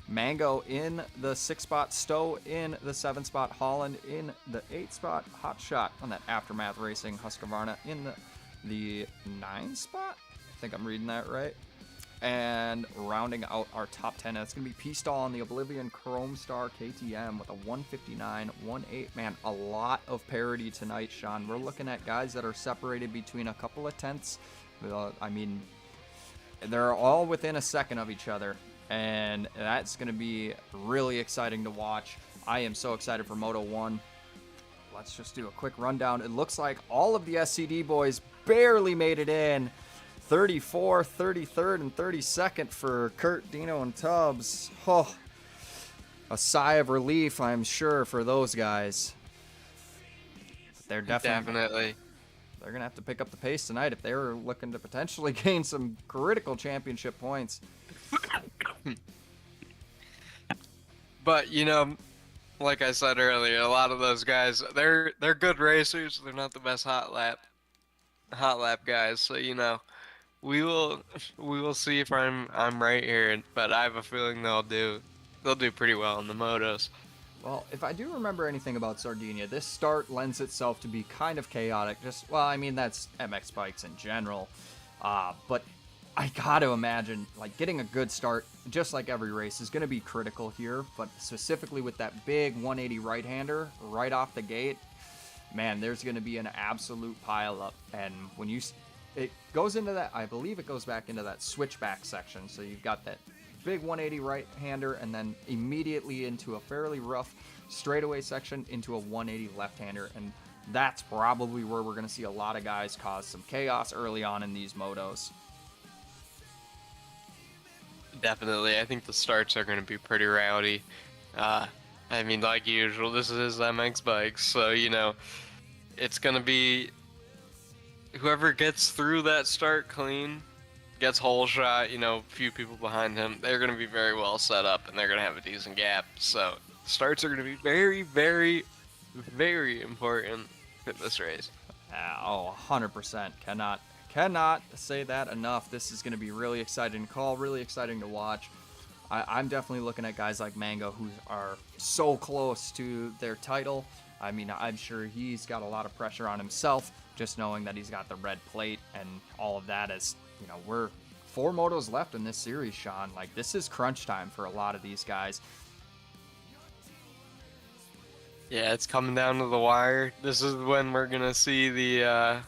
Mango in the 6 spot, Stowe in the 7 spot, Holland in the 8 spot, Hot Shot on that Aftermath Racing, Husqvarna in the 9 spot. I think I'm reading that right. And rounding out our top 10, that's going to be P-Stall on the Oblivion Chrome Star KTM with a 159.18. Man, a lot of parity tonight, Sean. We're looking at guys that are separated between a couple of tenths. I mean, they're all within a second of each other. And that's going to be really exciting to watch. I am so excited for Moto 1. Let's just do a quick rundown. It looks like all of the SCD boys barely made it in. 34th, 33rd, and 32nd for Kurt, Dino, and Tubbs. Oh, a sigh of relief, I'm sure, for those guys. They're definitely they're going to have to pick up the pace tonight if they're looking to potentially gain some critical championship points. But, you know, like I said earlier, a lot of those guys, they're good racers. They're not the best hot lap guys. So, you know, we will see if I'm right here, but I have a feeling they'll do pretty well in the motos. Well, if I do remember anything about Sardinia, this start lends itself to be kind of chaotic. Well, I mean, that's MX bikes in general. But I got to imagine, like, getting a good start, just like every race, is going to be critical here. But specifically with that big 180 right-hander right off the gate, man, there's going to be an absolute pileup. And when it goes into that, I believe it goes back into that switchback section. So you've got that big 180 right-hander and then immediately into a fairly rough straightaway section into a 180 left-hander. And that's probably where we're going to see a lot of guys cause some chaos early on in these motos. Definitely. I think the starts are going to be pretty rowdy. I mean, like usual, this is MX bikes, so, you know, it's going to be whoever gets through that start clean, gets hole shot, you know, few people behind him, they're going to be very well set up, and they're going to have a decent gap. So starts are going to be very, very, very important in this race. 100%. Cannot say that enough. This is going to be really exciting to call, really exciting to watch. I'm definitely looking at guys like Mango who are so close to their title. I mean, I'm sure he's got a lot of pressure on himself, just knowing that he's got the red plate and all of that. As you know, we're 4 motos left in this series, Sean. Like, this is crunch time for a lot of these guys. Yeah, it's coming down to the wire. This is when we're gonna see the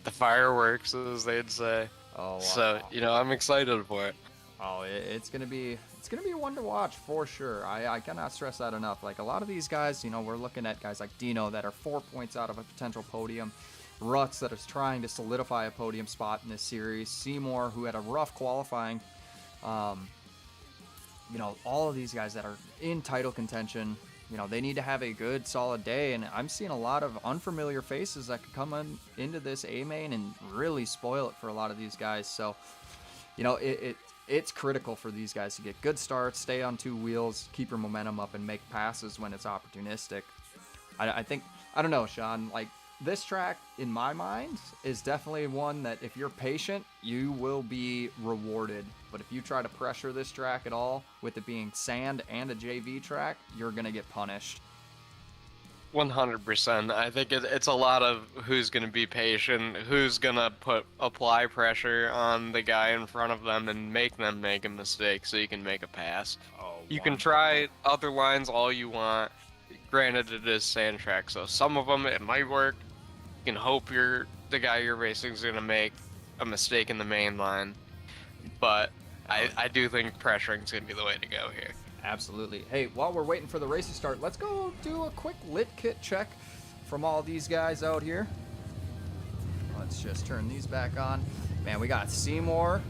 fireworks, as they'd say. So, you know, I'm excited for it. It's gonna be one to watch for sure. I cannot stress that enough. Like, a lot of these guys, you know, we're looking at guys like Dino that are 4 points out of a potential podium, Ruts that is trying to solidify a podium spot in this series, Seymour who had a rough qualifying. You know, all of these guys that are in title contention, you know, they need to have a good solid day, and I'm seeing a lot of unfamiliar faces that could come into this A main and really spoil it for a lot of these guys. So, you know, it's critical for these guys to get good starts, stay on 2 wheels, keep your momentum up, and make passes when it's opportunistic. I don't know, Sean, like, this track, in my mind, is definitely one that if you're patient, you will be rewarded. But if you try to pressure this track at all, with it being sand and a JV track, you're going to get punished. 100%. I think it's a lot of who's going to be patient, who's going to apply pressure on the guy in front of them and make them make a mistake so you can make a pass. You can try other lines all you want. Granted, it is sand track, so some of them, it might work. You can hope the guy you're racing is going to make a mistake in the main line. But I do think pressuring is going to be the way to go here. Absolutely. Hey, while we're waiting for the race to start, let's go do a quick lit kit check from all these guys out here. Let's just turn these back on. Man, we got Seymour.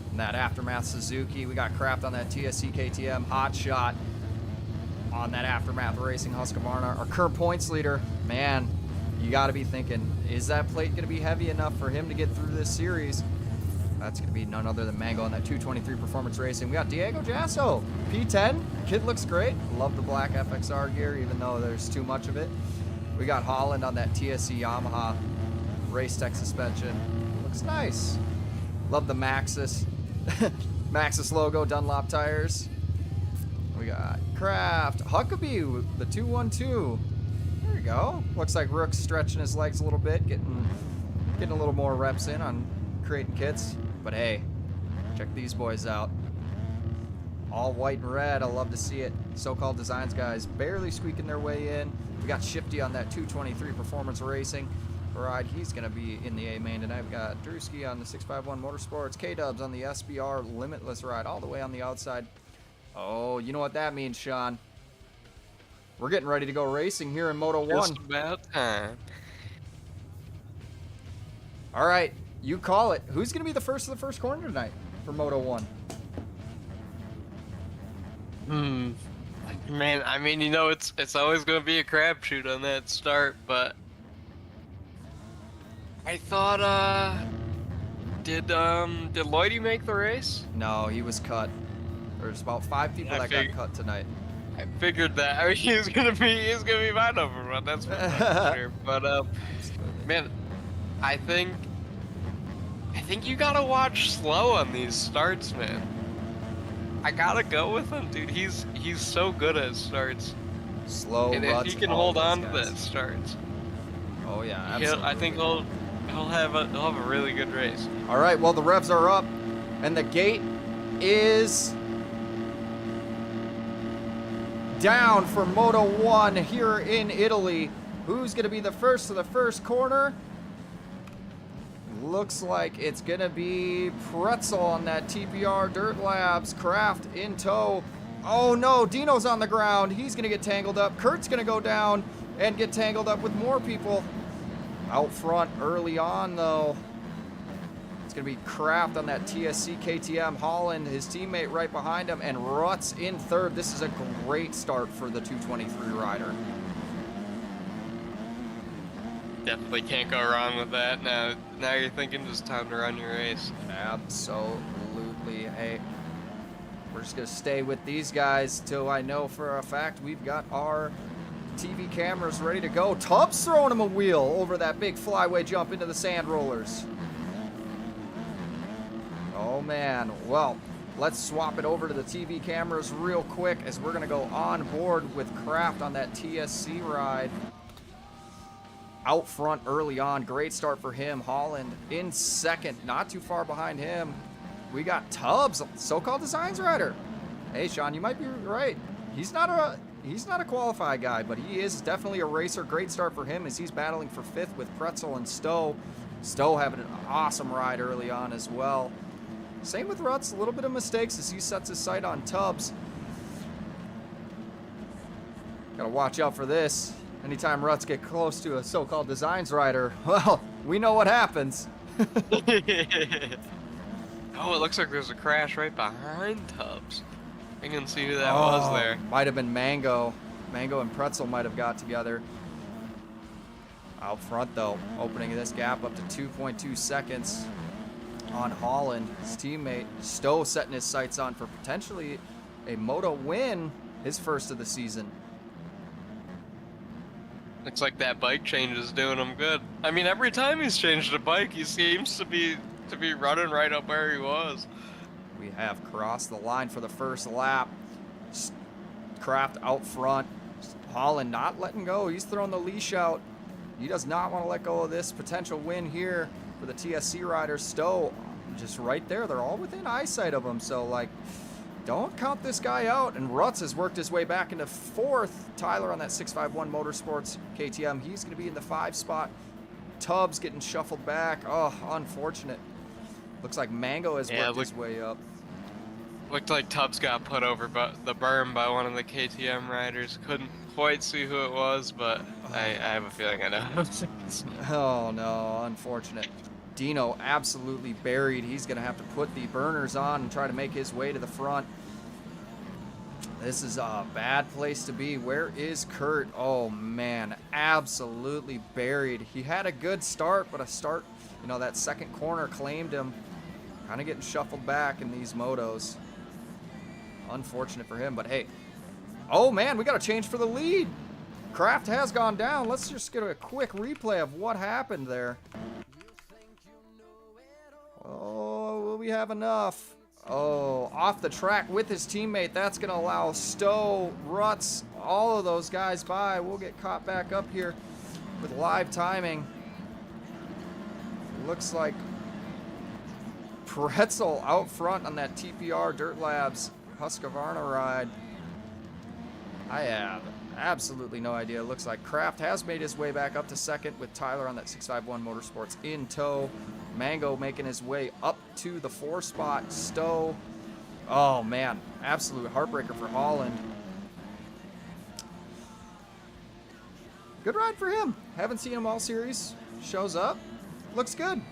And that Aftermath Suzuki. We got Kraft on that TSC KTM. Hot Shot on that Aftermath Racing Husqvarna. Our current points leader, man, you got to be thinking, is that plate going to be heavy enough for him to get through this series? That's going to be none other than Mango on that 223 Performance Racing. We got Diego Jasso, P10. Kid looks great. Love the black FXR gear, even though there's too much of it. We got Holland on that TSC Yamaha Race Tech suspension. Looks nice. Love the Maxxis. Maxxis logo, Dunlop tires. We got Kraft, Huckabee, the 212. There you go. Looks like Rook's stretching his legs a little bit, getting a little more reps in on creating kits. But hey, check these boys out. All white and red. I love to see it. So-called Designs guys barely squeaking their way in. We got Shifty on that 223 Performance Racing ride. He's going to be in the A main tonight. We got Drewski on the 651 Motorsports. K-Dubs on the SBR Limitless ride all the way on the outside. Oh, you know what that means, Sean. We're getting ready to go racing here in Moto 1. Just about time. All right, you call it. Who's going to be the first of the first corner tonight for Moto 1? Man, I mean, you know, it's always going to be a crapshoot on that start, but I thought, did Lloydie make the race? No, he was cut. There's about 5 people that got cut tonight. I figured that. I mean, he's gonna be my number one. That's for sure. But man, I think you gotta watch slow on these starts, man. I gotta go with him, dude. He's so good at starts. Slow. And if he can hold on to that starts. Oh yeah, absolutely. I think he'll have a really good race. All right, well the revs are up, and the gate is down for Moto 1 here in Italy. Who's going to be the first of the first corner? Looks like it's going to be Pretzel on that TPR Dirt Labs. Kraft in tow. Oh no, Dino's on the ground. He's going to get tangled up. Kurt's going to go down and get tangled up with more people. Out front early on though. It's going to be Kraft on that TSC KTM. Holland, his teammate right behind him, and Ruts in third. This is a great start for the 223 rider. Definitely can't go wrong with that. Now you're thinking just time to run your race. Absolutely. Hey, we're just going to stay with these guys till I know for a fact we've got our TV cameras ready to go. Tubbs throwing him a wheel over that big flyway jump into the sand rollers. Oh man, well, let's swap it over to the TV cameras real quick as we're gonna go on board with Kraft on that TSC ride. Out front early on, great start for him. Holland in second, not too far behind him. We got Tubbs, so-called Designs rider. Hey Sean, you might be right. He's not a qualified guy, but he is definitely a racer. Great start for him as he's battling for fifth with Pretzel and Stowe. Stowe having an awesome ride early on as well. Same with Ruts, a little bit of mistakes as he sets his sight on Tubbs. Gotta watch out for this. Anytime Ruts get close to a so-called Designs rider, well, we know what happens. Oh, it looks like there's a crash right behind Tubbs. I can see who that was there. Might have been Mango. Mango and Pretzel might have got together. Out front though, opening this gap up to 2.2 seconds. On Holland, his teammate Stowe setting his sights on for potentially a moto win, his first of the season. Looks like that bike change is doing him good. I mean, every time he's changed a bike, he seems to be running right up where he was. We have crossed the line for the first lap. Kraft out front. Holland not letting go. He's throwing the leash out. He does not want to let go of this potential win here for the TSC riders. Stowe just right there. They're all within eyesight of him. So, like, don't count this guy out. And Ruts has worked his way back into fourth. Tyler on that 651 Motorsports KTM. He's going to be in the 5 spot. Tubbs getting shuffled back. Oh, unfortunate. Looks like Mango has worked his way up. Looked like Tubbs got put over the berm by one of the KTM riders. Couldn't quite see who it was, but I have a feeling I know. Oh no, unfortunate. Dino absolutely buried. He's going to have to put the burners on and try to make his way to the front. This is a bad place to be. Where is Kurt? Oh man, absolutely buried. He had a good start, but that second corner claimed him. Kind of getting shuffled back in these motos. Unfortunate for him, but hey. Oh man, we got a change for the lead. Kraft has gone down. Let's just get a quick replay of what happened there. Oh, will we have enough? Oh, off the track with his teammate. That's going to allow Stowe, Rutz, all of those guys by. We'll get caught back up here with live timing. Looks like Pretzel out front on that TPR Dirt Labs Husqvarna ride. I have absolutely no idea. Looks like Kraft has made his way back up to second with Tyler on that 651 Motorsports in tow. Mango making his way up to the 4 spot. Stowe. Oh man, absolute heartbreaker for Holland. Good ride for him. Haven't seen him all series. Shows up. Looks good.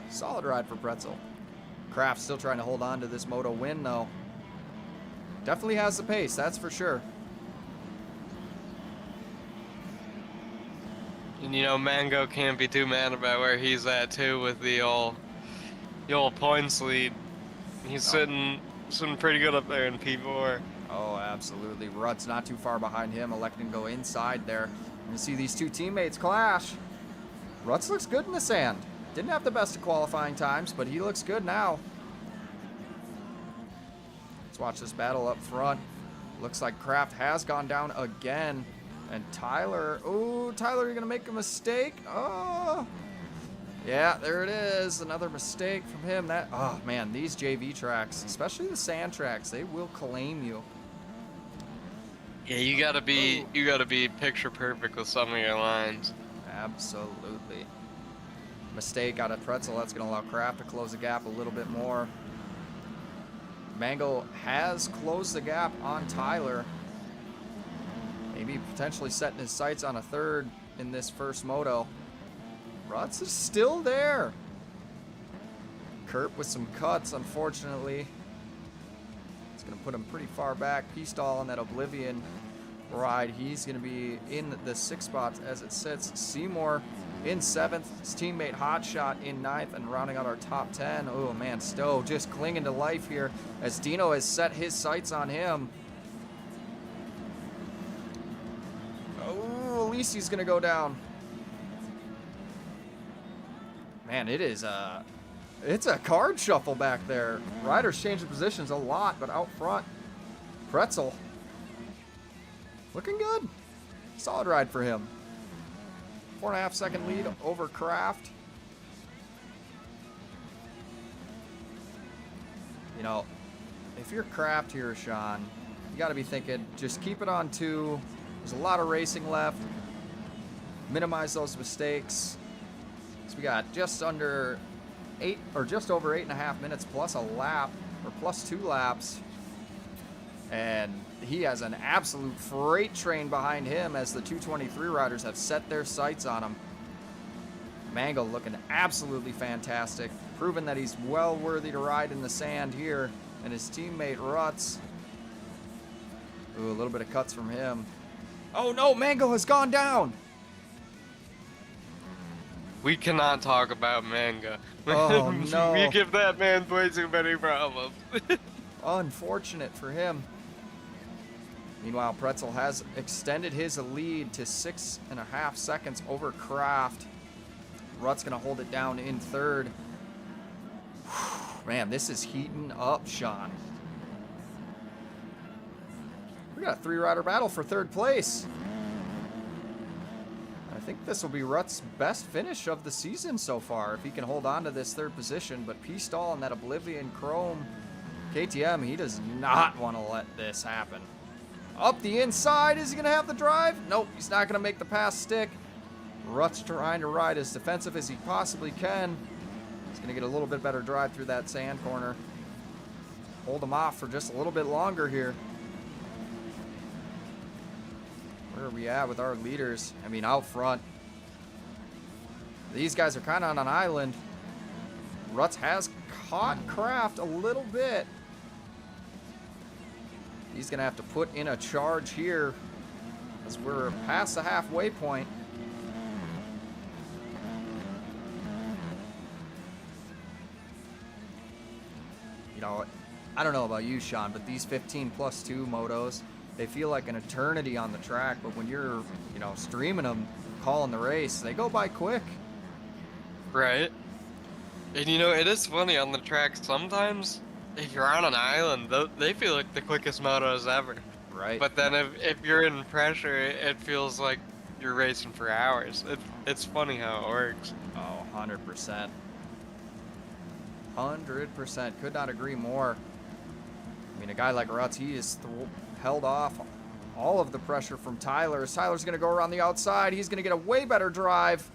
Solid ride for Pretzel. Kraft still trying to hold on to this moto win though. Definitely has the pace, that's for sure. And Mango can't be too mad about where he's at too with the old points lead. He's sitting pretty good up there in P4. Oh, absolutely. Rudd's not too far behind him, electing to go inside there. You see these two teammates clash. Rutz looks good in the sand. Didn't have the best of qualifying times, but he looks good now. Let's watch this battle up front. Looks like Kraft has gone down again. And Tyler, you're going to make a mistake. Oh, yeah, there it is. Another mistake from him. Oh man, these JV tracks, especially the sand tracks, they will claim you. Yeah, you gotta be picture perfect with some of your lines. Absolutely. Mistake out of Pretzel. That's going to allow Kraft to close the gap a little bit more. Mango has closed the gap on Tyler. Maybe potentially setting his sights on a third in this first moto. Rutz is still there. Kurt with some cuts, unfortunately. It's going to put him pretty far back. P-Stall on that Oblivion ride. He's going to be in the 6th spot as it sits. Seymour in 7th. His teammate Hotshot in 9th and rounding out our top 10. Oh man, Stowe just clinging to life here as Dino has set his sights on him. Oh, Alisi's going to go down. Man, it's a card shuffle back there. Riders changing positions a lot, but out front, Pretzel looking good. Solid ride for him. 4.5 second lead over Kraft. If you're Kraft here, Sean, you got to be thinking, just keep it on 2. There's a lot of racing left. Minimize those mistakes. So we got just under 8 or just over 8.5 minutes plus a lap or plus 2 laps. And he has an absolute freight train behind him as the 223 riders have set their sights on him. Mango looking absolutely fantastic, proving that he's well worthy to ride in the sand here. And his teammate Rutz. Ooh, a little bit of cuts from him. Oh no, Mango has gone down. We cannot talk about Mango. Oh no. We give that man way too many problems. Unfortunate for him. Meanwhile, Pretzel has extended his lead to 6.5 seconds over Kraft. Rutt's going to hold it down in 3rd. Man, this is heating up, Sean. We got a 3-rider battle for 3rd place. I think this will be Rutt's best finish of the season so far, if he can hold on to this 3rd position. But P-Stall and that Oblivion Chrome KTM, he does not want to let this happen. Up the inside, is he going to have the drive? Nope, he's not going to make the pass stick. Rutt's trying to ride as defensive as he possibly can. He's going to get a little bit better drive through that sand corner. Hold him off for just a little bit longer here. are we at with our leaders? I mean, out front, these guys are kind of on an island. Ruts has caught Kraft a little bit. He's going to have to put in a charge here as we're past the halfway point. You know, I don't know about you, Sean, but these 15+2 motos, they feel like an eternity on the track, but when you're, you know, streaming them, calling the race, they go by quick. Right. And you know, it is funny on the track, sometimes if you're on an island, they feel like the quickest motos ever. Right. But then if you're in pressure, it feels like you're racing for hours. It's funny how it works. Oh, 100%. 100%. Could not agree more. I mean, a guy like Ruts, he is held off all of the pressure from Tyler. Tyler's going to go around the outside. He's going to get a way better drive.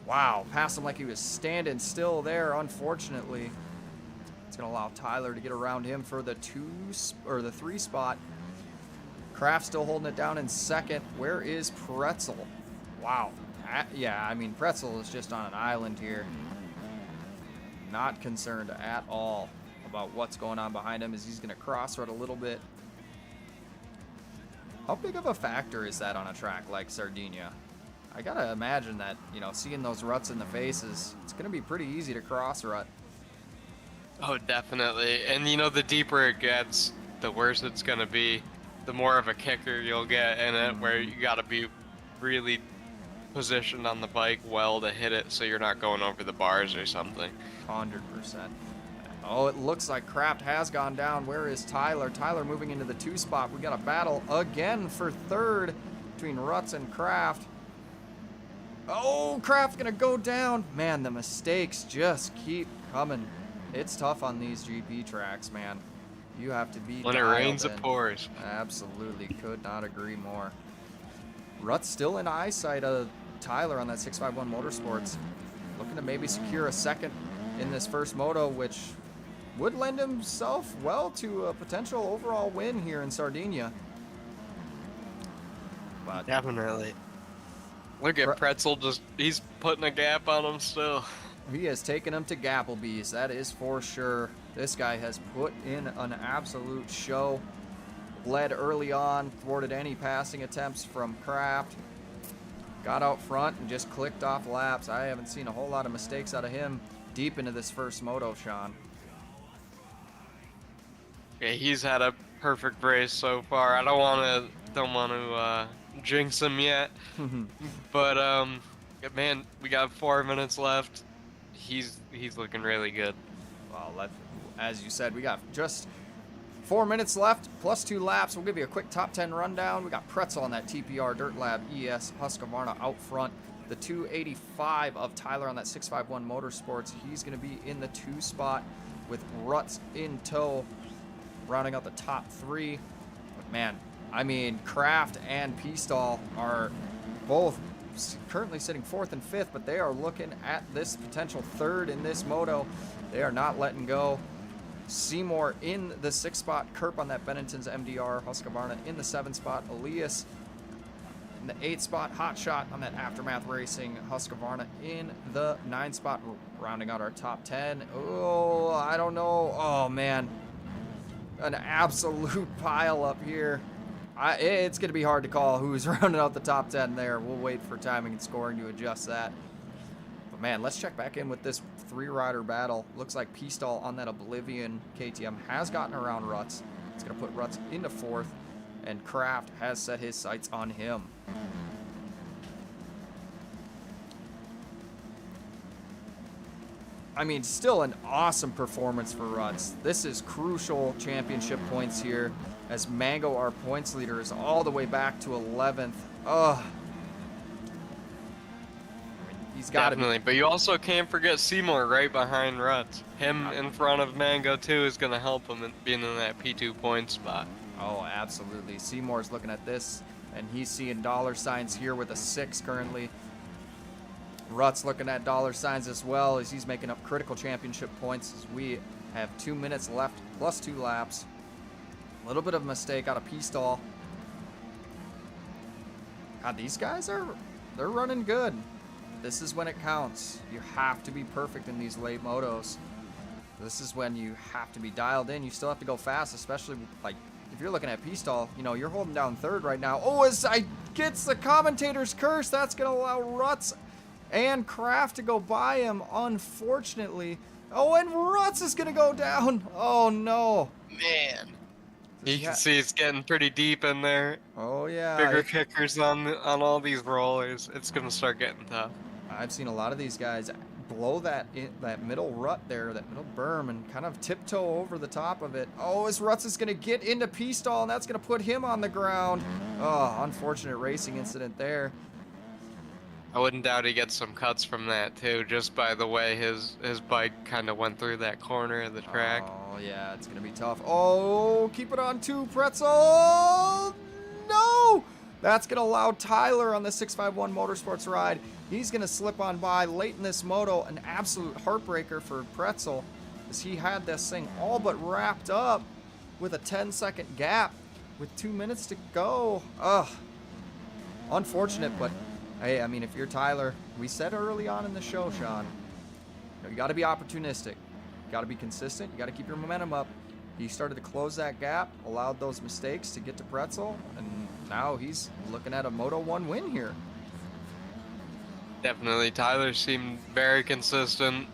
Wow, passed him like he was standing still there, unfortunately. It's going to allow Tyler to get around him for the 3 spot. Kraft still holding it down in second. Where is Pretzel? Wow. Yeah, I mean, Pretzel is just on an island here. Not concerned at all about what's going on behind him as he's going to cross-rut a little bit. How big of a factor is that on a track like Sardinia? I got to imagine that, you know, seeing those ruts in the faces, it's going to be pretty easy to cross-rut. Oh, definitely. And you know, the deeper it gets, the worse it's going to be. The more of a kicker you'll get in it, where you got to be really positioned on the bike well to hit it so you're not going over the bars or something. 100%. Oh, it looks like Kraft has gone down. Where is Tyler? Tyler moving into the 2 spot. We got a battle again for third between Ruts and Kraft. Oh, Kraft's going to go down. Man, the mistakes just keep coming. It's tough on these GP tracks, man. You have to be when it rains, it pours. Absolutely. Could not agree more. Ruts still in eyesight of Tyler on that 651 Motorsports. Looking to maybe secure a second in this first moto, which would lend himself well to a potential overall win here in Sardinia. But definitely. Look at Pretzel, he's putting a gap on him still. He has taken him to Gapplebee's, that is for sure. This guy has put in an absolute show. Led early on, thwarted any passing attempts from Kraft. Got out front and just clicked off laps. I haven't seen a whole lot of mistakes out of him deep into this first moto, Sean. Yeah, he's had a perfect race so far. I don't want to jinx him yet, but man, we got 4 minutes left. He's looking really good. Well, as you said, we got just 4 minutes left, plus 2 laps. We'll give you a quick top 10 rundown. We got Pretzel on that TPR Dirt Lab ES Husqvarna out front. The 285 of Tyler on that 651 Motorsports. He's going to be in the 2 spot with Ruts in tow, rounding out the top 3. But man, I mean, Kraft and P-Stall are both currently sitting 4th and 5th, but they are looking at this potential 3rd in this moto. They are not letting go. Seymour in the 6th spot, Kerp on that Bennington's MDR, Husqvarna in the 7th spot, Elias in the 8th spot, Hot Shot on that Aftermath Racing, Husqvarna in the 9th spot, rounding out our top 10. Oh, I don't know. Oh, man. An absolute pile up here. It's going to be hard to call who's rounding out the top 10 there. We'll wait for timing and scoring to adjust that. But man, let's check back in with this 3-rider battle. Looks like P-Stall on that Oblivion KTM has gotten around Ruts. It's going to put Ruts into 4th, and Kraft has set his sights on him. I mean, still an awesome performance for Ruts. This is crucial championship points here, as Mango, our points leader, is all the way back to 11th. Ugh. He's got to be. But you also can't forget Seymour right behind Ruts. Him in front of Mango too is going to help him in being in that P2 point spot. Oh, absolutely. Seymour's looking at this, and he's seeing dollar signs here with a 6 currently. Ruts looking at dollar signs as well as he's making up critical championship points as we have 2 minutes left plus 2 laps. A little bit of a mistake out of P-Stall. God, these guys they're running good. This is when it counts. You have to be perfect in these late motos. This is when you have to be dialed in. You still have to go fast, especially like if you're looking at P-stall, you know, you're holding down third right now. Oh, as I gets the commentator's curse, that's going to allow Ruts and Kraft to go by him, unfortunately. Oh, and Ruts is going to go down. Oh, no. Man. You can see it's getting pretty deep in there. Oh, yeah. Bigger kickers on all these rollers. It's going to start getting tough. I've seen a lot of these guys blow that middle rut there, that middle berm, and kind of tiptoe over the top of it. Oh, as Ruts is going to get into P-stall, and that's going to put him on the ground. Oh, unfortunate racing incident there. I wouldn't doubt he gets some cuts from that, too, just by the way his bike kind of went through that corner of the track. Oh, yeah, it's going to be tough. Oh, keep it on 2, Pretzel. No! That's going to allow Tyler on the 651 Motorsports ride. He's going to slip on by late in this moto. An absolute heartbreaker for Pretzel, as he had this thing all but wrapped up with a 10-second gap with 2 minutes to go. Ugh. Unfortunate, but hey, I mean, if you're Tyler, we said early on in the show, Sean, you got to be opportunistic. You got to be consistent. You got to keep your momentum up. He started to close that gap, allowed those mistakes to get to Pretzel, and now he's looking at a Moto 1 win here. Definitely. Tyler seemed very consistent.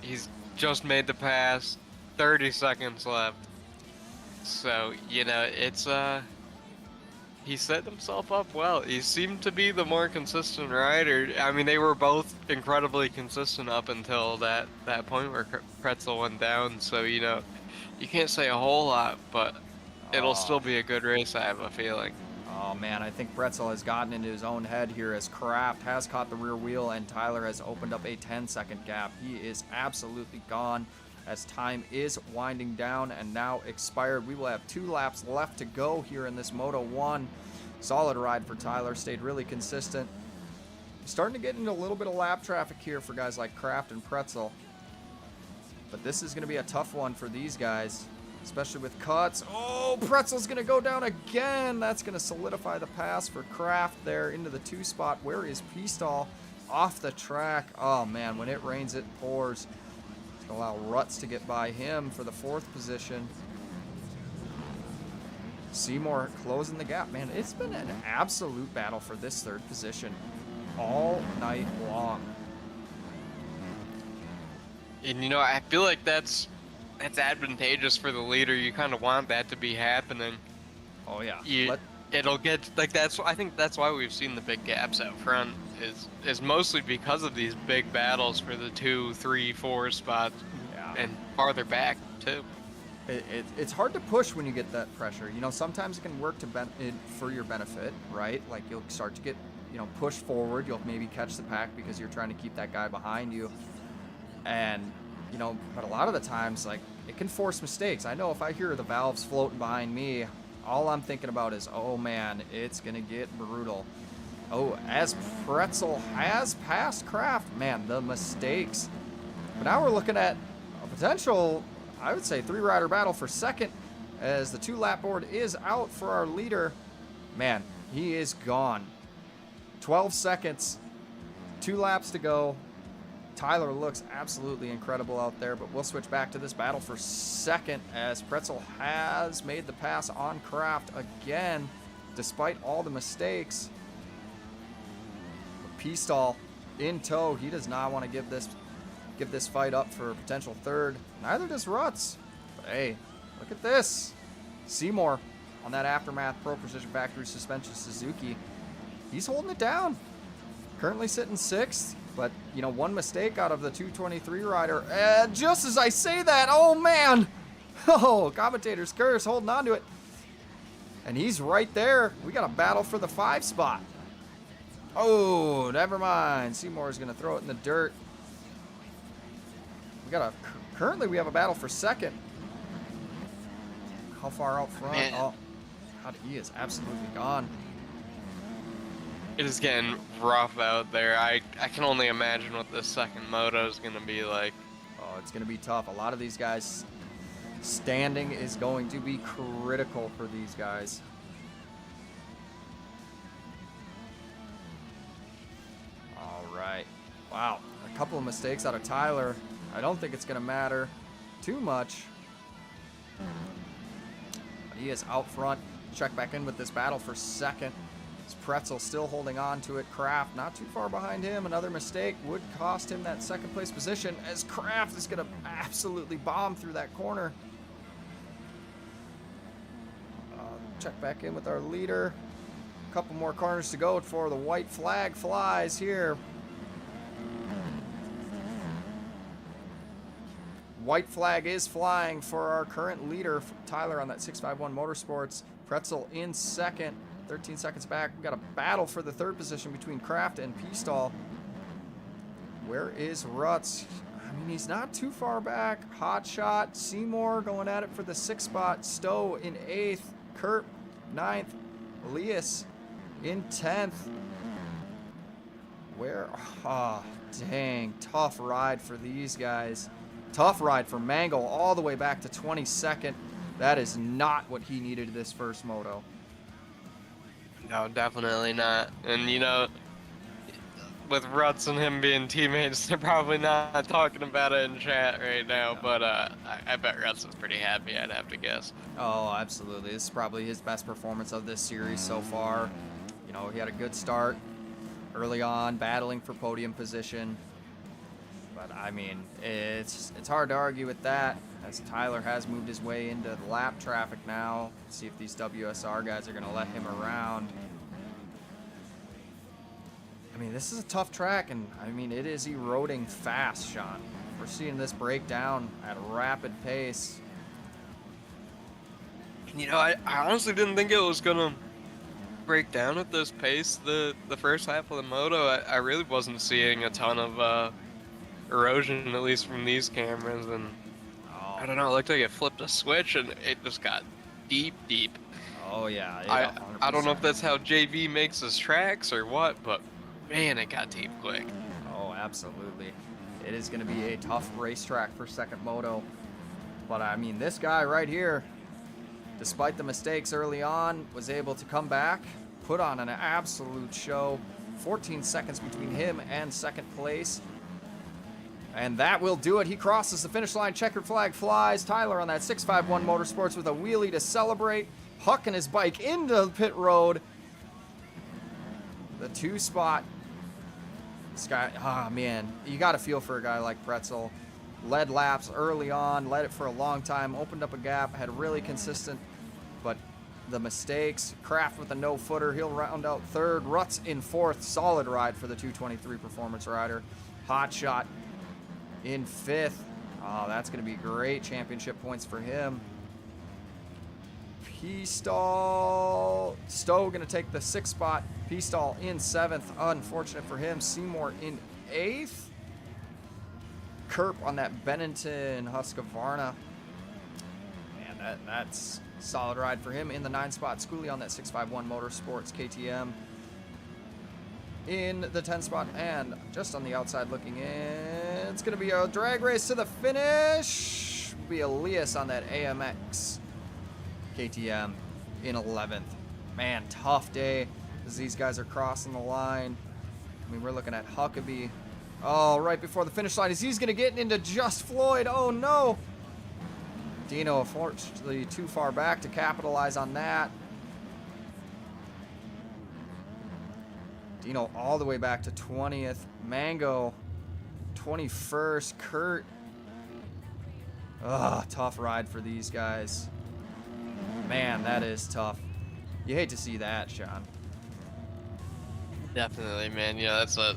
He's just made the pass. 30 seconds left. So, you know, it's, he set himself up well. He seemed to be the more consistent rider. I mean, they were both incredibly consistent up until that point where Pretzel went down. So, you know, you can't say a whole lot, but it'll still be a good race, I have a feeling. Oh man, I think Pretzel has gotten into his own head here as Kraft has caught the rear wheel and Tyler has opened up a 10-second gap. He is absolutely gone as time is winding down and now expired. We will have 2 laps left to go here in this Moto 1. Solid ride for Tyler, stayed really consistent. Starting to get into a little bit of lap traffic here for guys like Kraft and Pretzel. But this is going to be a tough one for these guys, especially with cuts. Oh, Pretzel's going to go down again. That's going to solidify the pass for Kraft there into the 2 spot. Where is P-stall? Off the track. Oh, man, when it rains, it pours. It's going to allow Ruts to get by him for the 4th position. Seymour closing the gap. Man, it's been an absolute battle for this 3rd position all night long. And, you know, I feel like that's advantageous for the leader. You kind of want that to be happening. Oh yeah. It'll get like I think that's why we've seen the big gaps out front is mostly because of these big battles for the 2, 3, 4 spots, and farther back too. It's hard to push when you get that pressure. You know, sometimes it can work for your benefit, right? Like you'll start to get, you know, pushed forward. You'll maybe catch the pack because you're trying to keep that guy behind you. And, you know, but a lot of the times, like, it can force mistakes. I know if I hear the valves floating behind me, all I'm thinking about is, oh man, it's gonna get brutal. Oh, as Pretzel has passed Kraft, man, the mistakes. But now we're looking at a potential, I would say, 3-rider battle for 2nd, as the 2-lap board is out for our leader. Man, he is gone. 12 seconds, 2 laps to go. Tyler looks absolutely incredible out there, but we'll switch back to this battle for 2nd as Pretzel has made the pass on Kraft again, despite all the mistakes. P-stall in tow. He does not want to give this fight up for a potential 3rd. Neither does Ruts. But hey, look at this. Seymour on that Aftermath Pro Precision Factory Suspension Suzuki. He's holding it down. Currently sitting 6th. But, you know, 1 mistake out of the 223 rider. And just as I say that, oh, man. Oh, commentator's curse holding on to it. And he's right there. We got a battle for the 5 spot. Oh, never mind. Seymour's going to throw it in the dirt. Currently we have a battle for 2nd. How far out front? Man. Oh, God, he is absolutely gone. It is getting rough out there. I can only imagine what this 2nd moto is going to be like. Oh, it's going to be tough. A lot of these guys, standing is going to be critical for these guys. Wow, a couple of mistakes out of Tyler. I don't think it's going to matter too much. But he is out front. Check back in with this battle for second. It's Pretzel still holding on to it. Kraft not too far behind him. Another mistake would cost him that second place position as Kraft is going to absolutely bomb through that corner. Check back in with our leader. A couple more corners to go before the white flag flies here. White flag is flying for our current leader, Tyler, on that 651 Motorsports. Pretzel in second, 13 seconds back. We've got a battle for the third position between Kraft and P-Stall. Where is Rutz? I mean, he's not too far back. Hot shot. Seymour going at it for the 6th spot. Stowe in 8th. Kurt 9th. Elias in 10th. Where? Ah, dang. Tough ride for these guys. Tough ride for Mangle all the way back to 22nd. That is not what he needed this first moto. No, definitely not. And, you know, with Rutz and him being teammates, they're probably not talking about it in chat right now, but I bet Rutz is pretty happy, I'd have to guess. Oh, absolutely. This is probably his best performance of this series so far. You know, he had a good start early on, battling for podium position. But, I mean, it's hard to argue with that, as Tyler has moved his way into the lap traffic now. Let's see if these WSR guys are going to let him around. I mean, this is a tough track, and, I mean, it is eroding fast, Sean. We're seeing this break down at a rapid pace. You know, I honestly didn't think it was going to break down at this pace the first half of the moto. I really wasn't seeing a ton of erosion, at least from these cameras, and I don't know, it looked like it flipped a switch and it just got deep. Oh yeah, I don't know if that's how JV makes his tracks or what, but man, it got deep quick. Oh, absolutely. It is going to be a tough racetrack for second moto, but I mean, this guy right here, despite the mistakes early on, was able to come back, put on an absolute show. 14 seconds between him and second place. And that will do it. He crosses the finish line. Checkered flag flies. Tyler on that 651 Motorsports with a wheelie to celebrate. Hucking his bike into the pit road. The 2 spot. This guy, man, you got to feel for a guy like Pretzel. Led laps early on, led it for a long time, opened up a gap, had really consistent, but the mistakes. Kraft with a no-footer. He'll round out third. Rutz in 4th. Solid ride for the 223 Performance Rider. Hot shot in 5th. Oh, that's going to be great championship points for him. P-Stall. Stowe going to take the 6th spot. P-Stall in 7th. Unfortunate for him. Seymour in 8th. Kerp on that Bennington Husqvarna. Man, that's solid ride for him in the 9th spot. Schooley on that 651 Motorsports KTM in the 10th spot, and just on the outside looking in, it's going to be a drag race to the finish. Will be Elias on that AMX KTM in 11th. Man, tough day as these guys are crossing the line. I mean, we're looking at Huckabee. Oh, right before the finish line, as he's going to get into Just Floyd. Oh, no. Dino, unfortunately, too far back to capitalize on that. Dino all the way back to 20th. Mango, 21st. Kurt. Ugh, tough ride for these guys. Man, that is tough. You hate to see that, Sean. Definitely, man. Yeah, that's a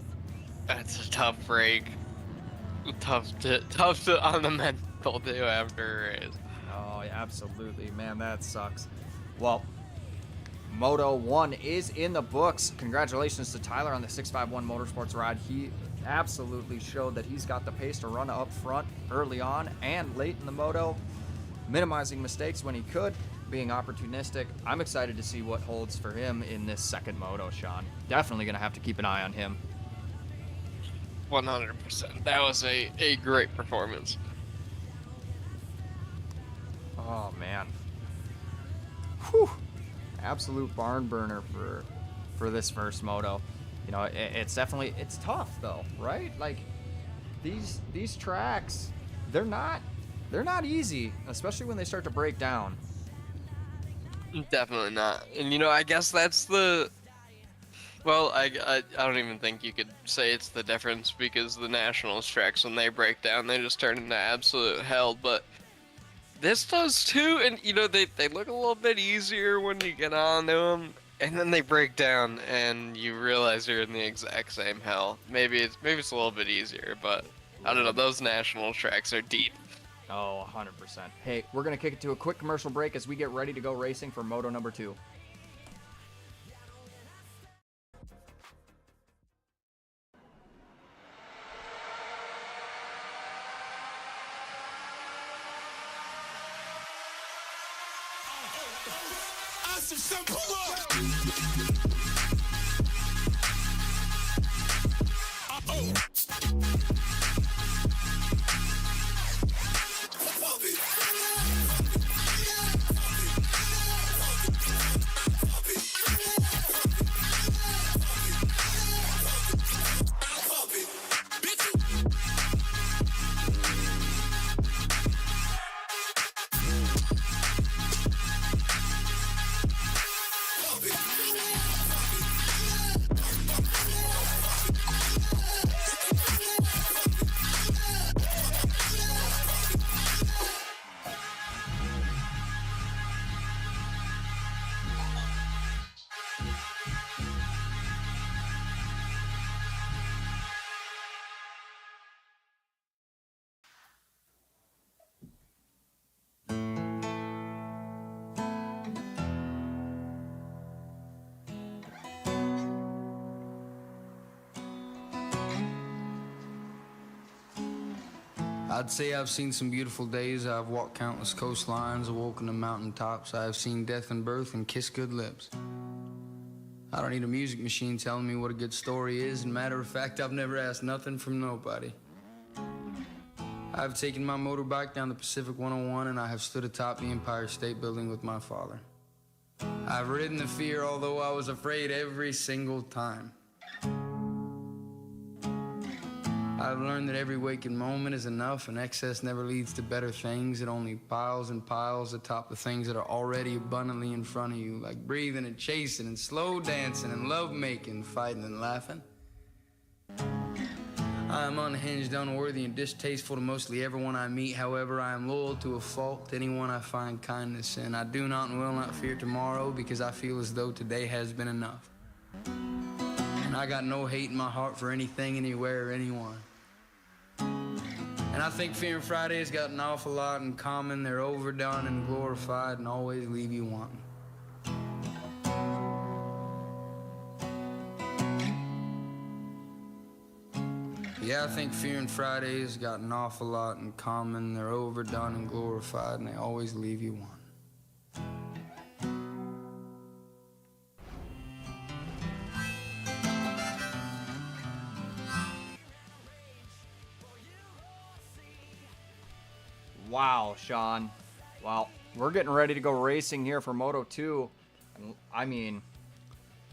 tough break. Tough to on the mental too after a race. Oh, yeah, absolutely, man. That sucks. Well, Moto 1 is in the books. Congratulations to Tyler on the 651 Motorsports ride. He absolutely showed that he's got the pace to run up front early on and late in the moto, minimizing mistakes when he could, being opportunistic. I'm excited to see what holds for him in this second moto, Sean. Definitely going to have to keep an eye on him. 100%. That was a great performance. Oh, man. Whew. Absolute barn burner for this first moto. You know, it's definitely, it's tough though, right? Like these tracks, they're not easy, especially when they start to break down. Definitely not. And you know, I guess that's the. Well, I don't even think you could say it's the difference, because the Nationals tracks, when they break down, they just turn into absolute hell. But this does too, and you know, they look a little bit easier when you get onto them, and then they break down, and you realize you're in the exact same hell. Maybe it's a little bit easier, but I don't know. Those Nationals tracks are deep. Oh, 100%. Hey, we're gonna kick it to a quick commercial break as we get ready to go racing for Moto number 2. I'd say I've seen some beautiful days. I've walked countless coastlines, awoken to mountain tops. I have seen death and birth and kissed good lips. I don't need a music machine telling me what a good story is. And matter of fact, I've never asked nothing from nobody. I've taken my motorbike down the Pacific 101, and I have stood atop the Empire State Building with my father. I've ridden the fear, although I was afraid every single time. I've learned that every waking moment is enough, and excess never leads to better things. It only piles and piles atop the things that are already abundantly in front of you, like breathing and chasing and slow dancing and love making, fighting and laughing. I am unhinged, unworthy, and distasteful to mostly everyone I meet. However, I am loyal to a fault to anyone I find kindness in. I do not and will not fear tomorrow, because I feel as though today has been enough. And I got no hate in my heart for anything, anywhere, or anyone. And I think Fear and Friday has got an awful lot in common. They're overdone and glorified and always leave you wanting. Yeah, I think Fear and Friday has got an awful lot in common. They're overdone and glorified, and they always leave you wanting. Wow, Sean. Well, we're getting ready to go racing here for Moto 2. And I mean,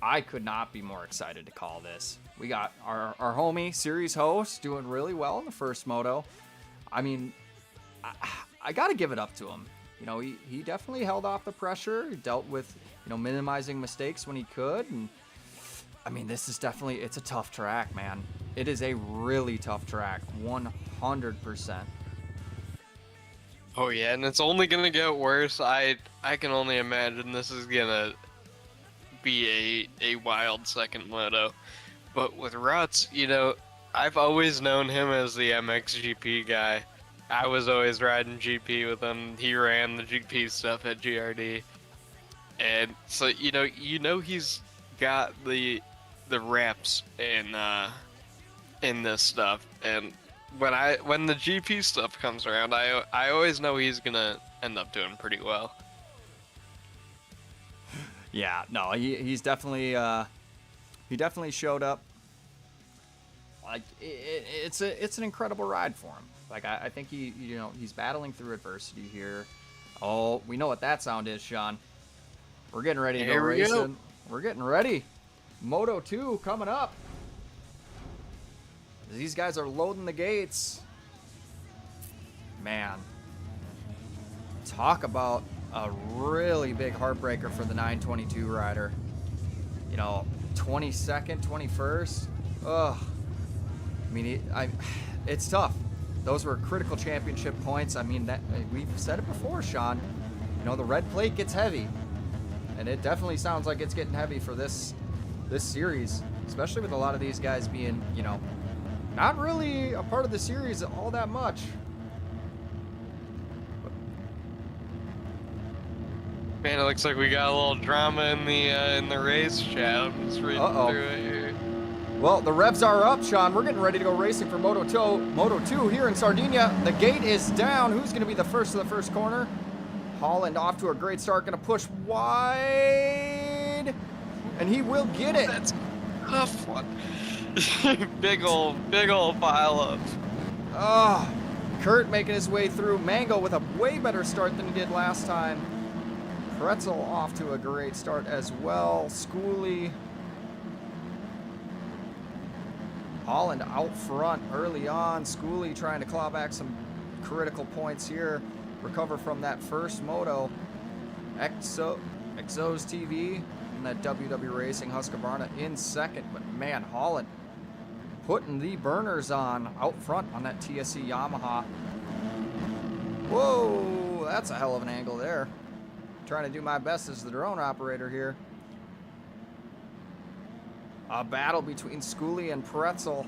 I could not be more excited to call this. We got our homie, series host, doing really well in the first Moto. I mean, I got to give it up to him. You know, he definitely held off the pressure. He dealt with, you know, minimizing mistakes when he could. And I mean, this is definitely, it's a tough track, man. It is a really tough track, 100%. Oh yeah, and it's only gonna get worse. I can only imagine this is gonna be a wild second moto. But with Ruts, you know, I've always known him as the MXGP guy. I was always riding GP with him. He ran the GP stuff at GRD. And so, you know he's got the reps in this stuff. And when the GP stuff comes around, I always know he's gonna end up doing pretty well. Yeah, no, he's definitely he definitely showed up. Like it's an incredible ride for him. Like I think he's battling through adversity here. Oh, we know what that sound is, Sean. We're getting ready to go racing. We're getting ready. Moto 2 coming up. These guys are loading the gates. Man. Talk about a really big heartbreaker for the 922 rider. You know, 22nd, 21st. Ugh. I mean, it's tough. Those were critical championship points. I mean, that we've said it before, Sean. You know, the red plate gets heavy. And it definitely sounds like it's getting heavy for this series. Especially with a lot of these guys being, you know, not really a part of the series all that much. Man, it looks like we got a little drama in the race chat. I'm just reading through it here. Well, the revs are up, Sean. We're getting ready to go racing for Moto 2 here in Sardinia. The gate is down. Who's going to be the first of the first corner? Holland off to a great start. Going to push wide. And he will get it. That's a tough one. big old pile of. Oh, Kurt making his way through. Mango with a way better start than he did last time. Pretzel off to a great start as well. Schooley. Holland out front early on. Schooley trying to claw back some critical points here. Recover from that first moto. Exos TV and that WW Racing Husqvarna in second. But man, Holland putting the burners on out front on that TSC Yamaha. Whoa, that's a hell of an angle there. Trying to do my best as the drone operator here. A battle between Schooley and Pretzel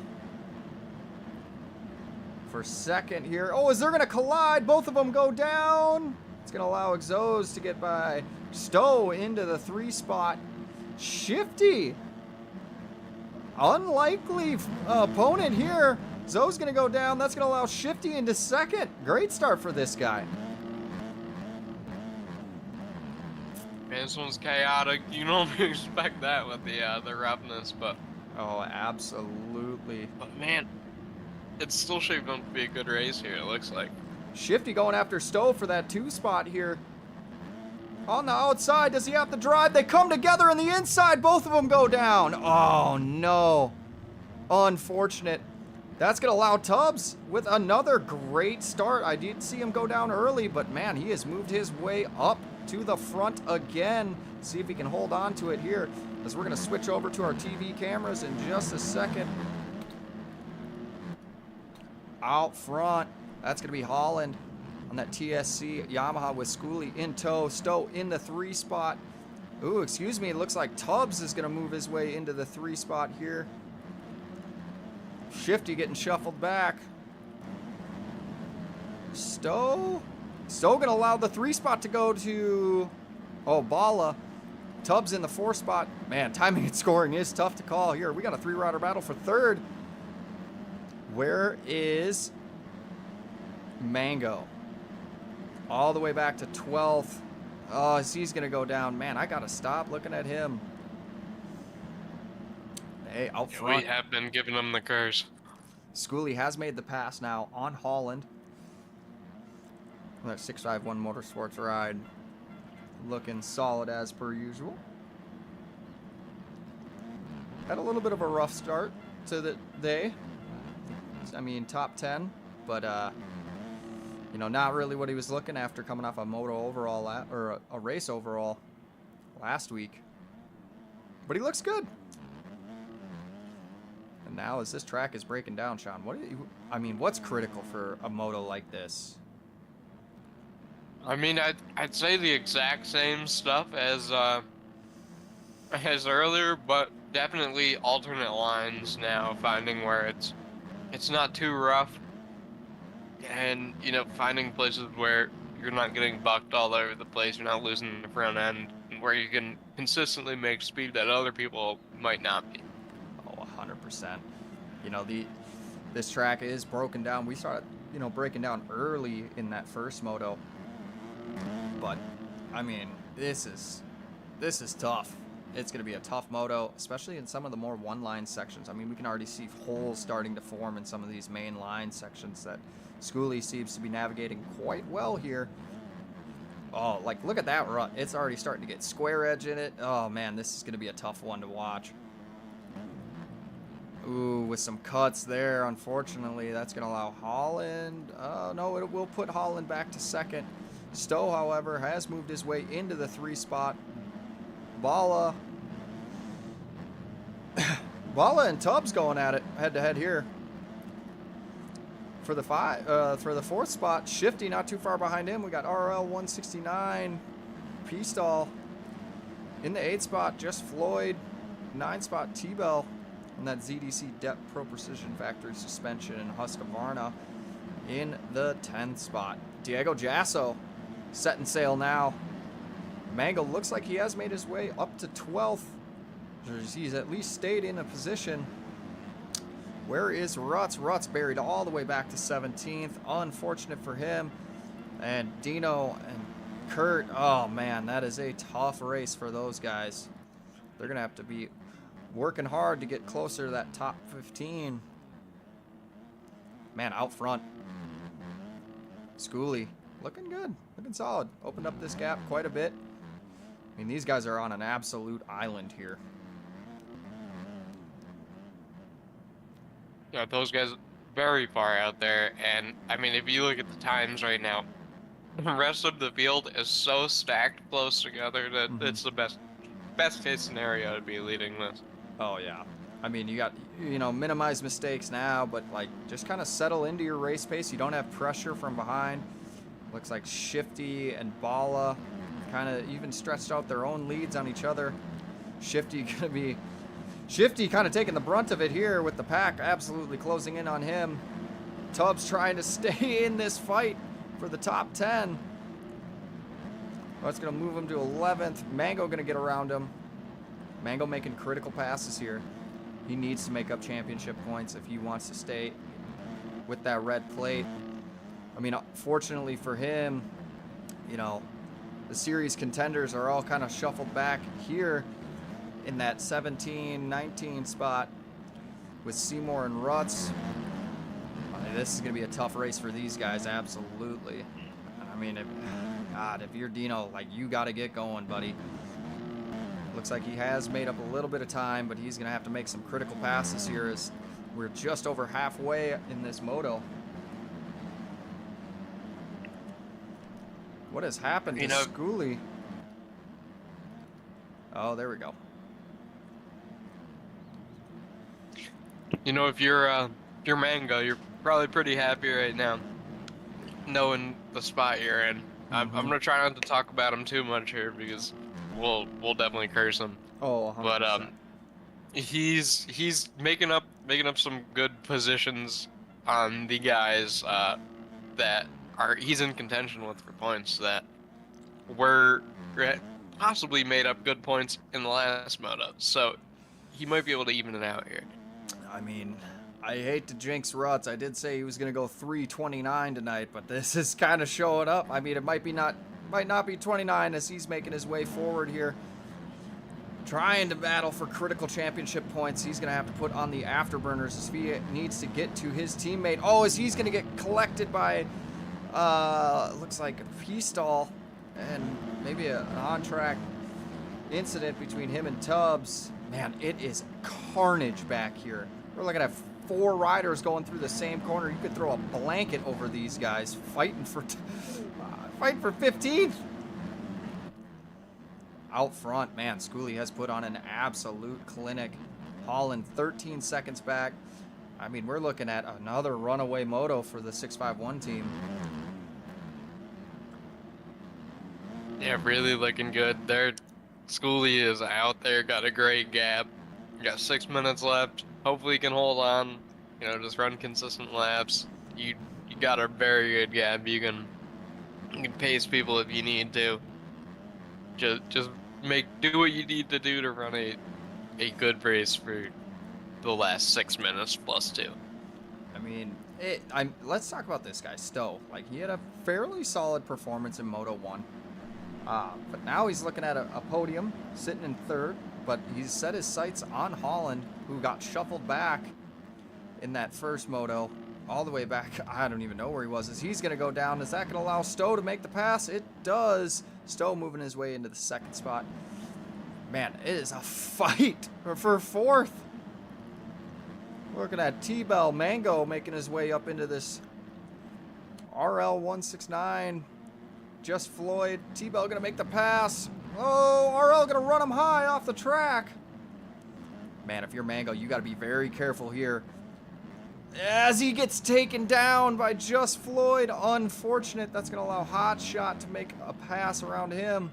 for second here. Oh, is there going to collide? Both of them go down. It's going to allow Exos to get by Stowe into the 3 spot. Shifty. Unlikely opponent here. Zoe's going to go down. That's going to allow Shifty into second. Great start for this guy. Man, this one's chaotic. You don't expect that with the roughness, but oh, absolutely. But man, it's still shaping up to be a good race here. It looks like. Shifty going after Stowe for that 2 spot here. On the outside, does he have to drive? They come together on the inside. Both of them go down. Oh no, unfortunate. That's gonna allow Tubbs with another great start. I did see him go down early, but man, he has moved his way up to the front again. See if he can hold on to it here, as we're going to switch over to our TV cameras in just a second. Out front, that's going to be Holland on that TSC Yamaha with Schooley in tow. Stowe in the 3 spot. Ooh, excuse me, it looks like Tubbs is going to move his way into the 3 spot here. Shifty getting shuffled back. Stowe going to allow the 3 spot to go to, oh, Bala. Tubbs in the 4 spot. Man, timing and scoring is tough to call here. We got a 3-rider battle for third. Where is Mango? All the way back to 12th. Oh, he's going to go down. Man, I got to stop looking at him. Hey, out front. We have been giving him the curse. Schooley has made the pass now on Holland. That 651 Motorsports ride looking solid as per usual. Had a little bit of a rough start to the day. I mean, top 10, but you know, not really what he was looking after coming off a moto overall or a race overall last week. But he looks good. And now as this track is breaking down, Sean, I mean, what's critical for a moto like this? I mean, I'd say the exact same stuff as earlier, but definitely alternate lines now, finding where it's not too rough, and you know, finding places where you're not getting bucked all over the place, you're not losing the front end, where you can consistently make speed that other people might not be. Oh, 100%. You know, this track is broken down. We started, you know, breaking down early in that first moto. But I mean, this is tough. It's going to be a tough moto, especially in some of the more one-line sections. I mean, we can already see holes starting to form in some of these main line sections that Schooley seems to be navigating quite well here. Oh, like, look at that rut. It's already starting to get square edge in it. Oh man, this is going to be a tough one to watch. Ooh, with some cuts there, unfortunately. That's going to allow Holland. No, it will put Holland back to second. Stowe, however, has moved his way into the 3 spot. Bala and Tubbs going at it head-to-head here. For the 4th spot, Shifty not too far behind him. We got RL 169, P-Stall. In the 8th spot, just Floyd. 9 spot, T-Bell. And that ZDC Depth Pro Precision Factory Suspension and Husqvarna in the 10th spot. Diego Jasso setting sail now. Mango looks like he has made his way up to 12th. He's at least stayed in a position. Where is Rutz? Rutz buried all the way back to 17th. Unfortunate for him. And Dino and Kurt, oh man, that is a tough race for those guys. They're going to have to be working hard to get closer to that top 15. Man, out front. Schooley, looking good, looking solid. Opened up this gap quite a bit. I mean, these guys are on an absolute island here. Yeah, those guys very far out there, and I mean, if you look at the times right now, the rest of the field is so stacked close together that it's the best case scenario to be leading this. Oh yeah, I mean, you got, you know, minimize mistakes now, but like just kind of settle into your race pace. You don't have pressure from behind. Looks like Shifty and Bala kind of even stretched out their own leads on each other. Shifty kind of taking the brunt of it here with the pack absolutely closing in on him. Tubbs trying to stay in this fight for the top 10. That's going to move him to 11th. Mango going to get around him. Mango making critical passes here. He needs to make up championship points if he wants to stay with that red plate. I mean, fortunately for him, you know, the series contenders are all kind of shuffled back here in that 17, 19 spot with Seymour and Rutz. I mean, this is going to be a tough race for these guys, absolutely. I mean, if you're Dino, like, you got to get going, buddy. Looks like he has made up a little bit of time, but he's going to have to make some critical passes here as we're just over halfway in this moto. What has happened to Schooley? Oh, there we go. You know, if you're Mango, you're probably pretty happy right now, knowing the spot you're in. I'm gonna try not to talk about him too much here because we'll definitely curse him. Oh, 100%. But he's making up some good positions on the guys that he's in contention with for points that were possibly made up good points in the last moto. So he might be able to even it out here. I mean, I hate to jinx Rutz. I did say he was going to go 3:29 tonight, but this is kind of showing up. I mean, it might not be 29 as he's making his way forward here. Trying to battle for critical championship points. He's going to have to put on the afterburners as he needs to get to his teammate. Oh, as he's going to get collected by, looks like a P-Stall and maybe an on-track incident between him and Tubbs. Man, it is carnage back here. We're looking at 4 riders going through the same corner. You could throw a blanket over these guys fighting for 15th. Out front, man, Schooley has put on an absolute clinic. Holland 13 seconds back. I mean, we're looking at another runaway moto for the 651 team. Yeah, really looking good. Schooley is out there, got a great gap. Got 6 minutes left. Hopefully he can hold on. You know, just run consistent laps. You got a very good gap. You can pace people if you need to. Just do what you need to do to run a good race for the last 6 minutes plus 2. I mean, let's talk about this guy, Stowe. Like, he had a fairly solid performance in Moto 1. But now he's looking at a podium, sitting in 3rd. But he's set his sights on Holland, who got shuffled back in that first moto, all the way back. I don't even know where he was. As he's going to go down, is that going to allow Stowe to make the pass? It does. Stowe moving his way into the 2nd spot. Man, it is a fight for 4th. Looking at T-Bell Mango making his way up into this RL.169. Just Floyd. T-Bell gonna make the pass. Oh, RL gonna run him high off the track. Man, if you're Mango, you gotta be very careful here. As he gets taken down by Just Floyd. Unfortunate. That's gonna allow Hot Shot to make a pass around him.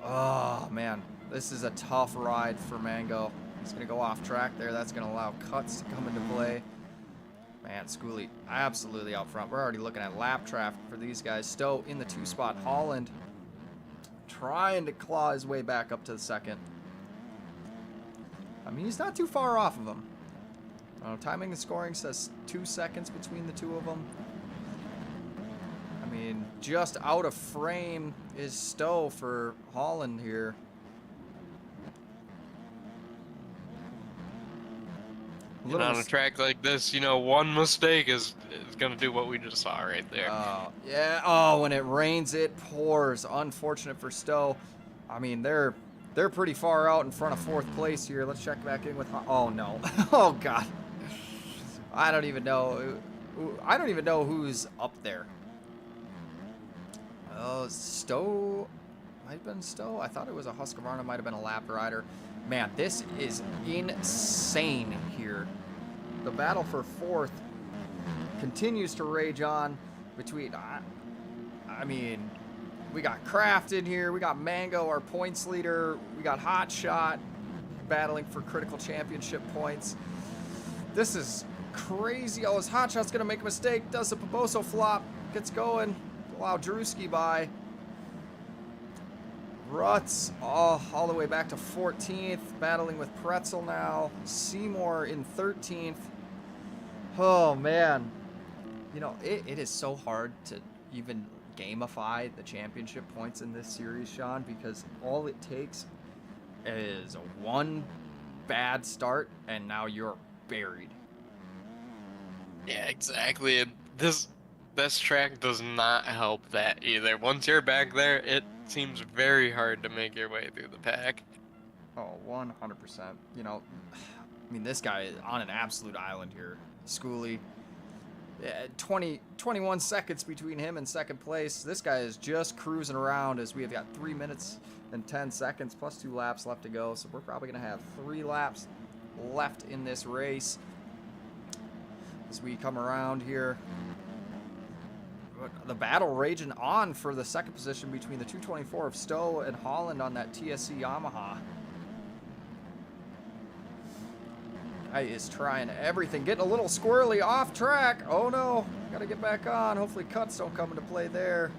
Oh, man. This is a tough ride for Mango. He's gonna go off track there. That's gonna allow cuts to come into play. Man, Schooley absolutely out front. We're already looking at lap traffic for these guys. Stowe in the 2-spot. Holland trying to claw his way back up to the second. I mean, he's not too far off of him. Timing and scoring says 2 seconds between the two of them. I mean, just out of frame is Stowe for Holland here. And on a track like this, you know, one mistake is going to do what we just saw right there. Oh, yeah. Oh, when it rains, it pours. Unfortunate for Stowe. I mean, they're pretty far out in front of 4th place here. Let's check back in with... Oh, no. Oh, God. I don't even know. I don't even know who's up there. Oh, Stowe. Might have been Stowe. I thought it was a Husqvarna. Might have been a lap rider. Man, this is insane here. The battle for 4th continues to rage on between... I mean, we got Kraft in here. We got Mango, our points leader. We got Hot Shot battling for critical championship points. This is crazy. Oh, his Hot Shot's going to make a mistake. Does the Paboso flop. Gets going. Allow Drewski by. Rutz, all the way back to 14th. Battling with Pretzel now. Seymour in 13th. Oh, man. You know, it is so hard to even gamify the championship points in this series, Sean, because all it takes is one bad start, and now you're buried. Yeah, exactly. This track does not help that either. Once you're back there, it seems very hard to make your way through the pack. Oh, 100%. You know, I mean, this guy is on an absolute island here. Schooley. 21 seconds between him and second place. This guy is just cruising around as we have got 3 minutes and 10 seconds plus 2 laps left to go. So we're probably going to have 3 laps left in this race as we come around here. The battle raging on for the second position between the 224 of Stowe and Holland on that TSC Yamaha. Guy is trying everything, getting a little squirrely off track. Oh no, gotta get back on. Hopefully cuts don't come into play there.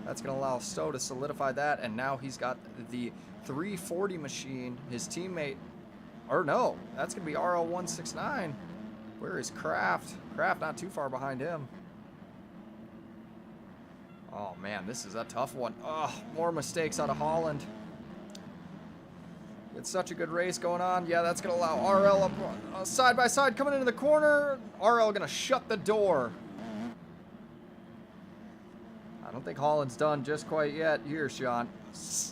That's gonna allow Stowe to solidify that, and now he's got the 340 machine. His teammate, or no, that's gonna be RL.169. Where is Kraft? Kraft not too far behind him. Oh man, this is a tough one. Oh, more mistakes out of Holland. It's such a good race going on. Yeah, that's going to allow RL up side by side coming into the corner. RL going to shut the door. I don't think Holland's done just quite yet here, Sean.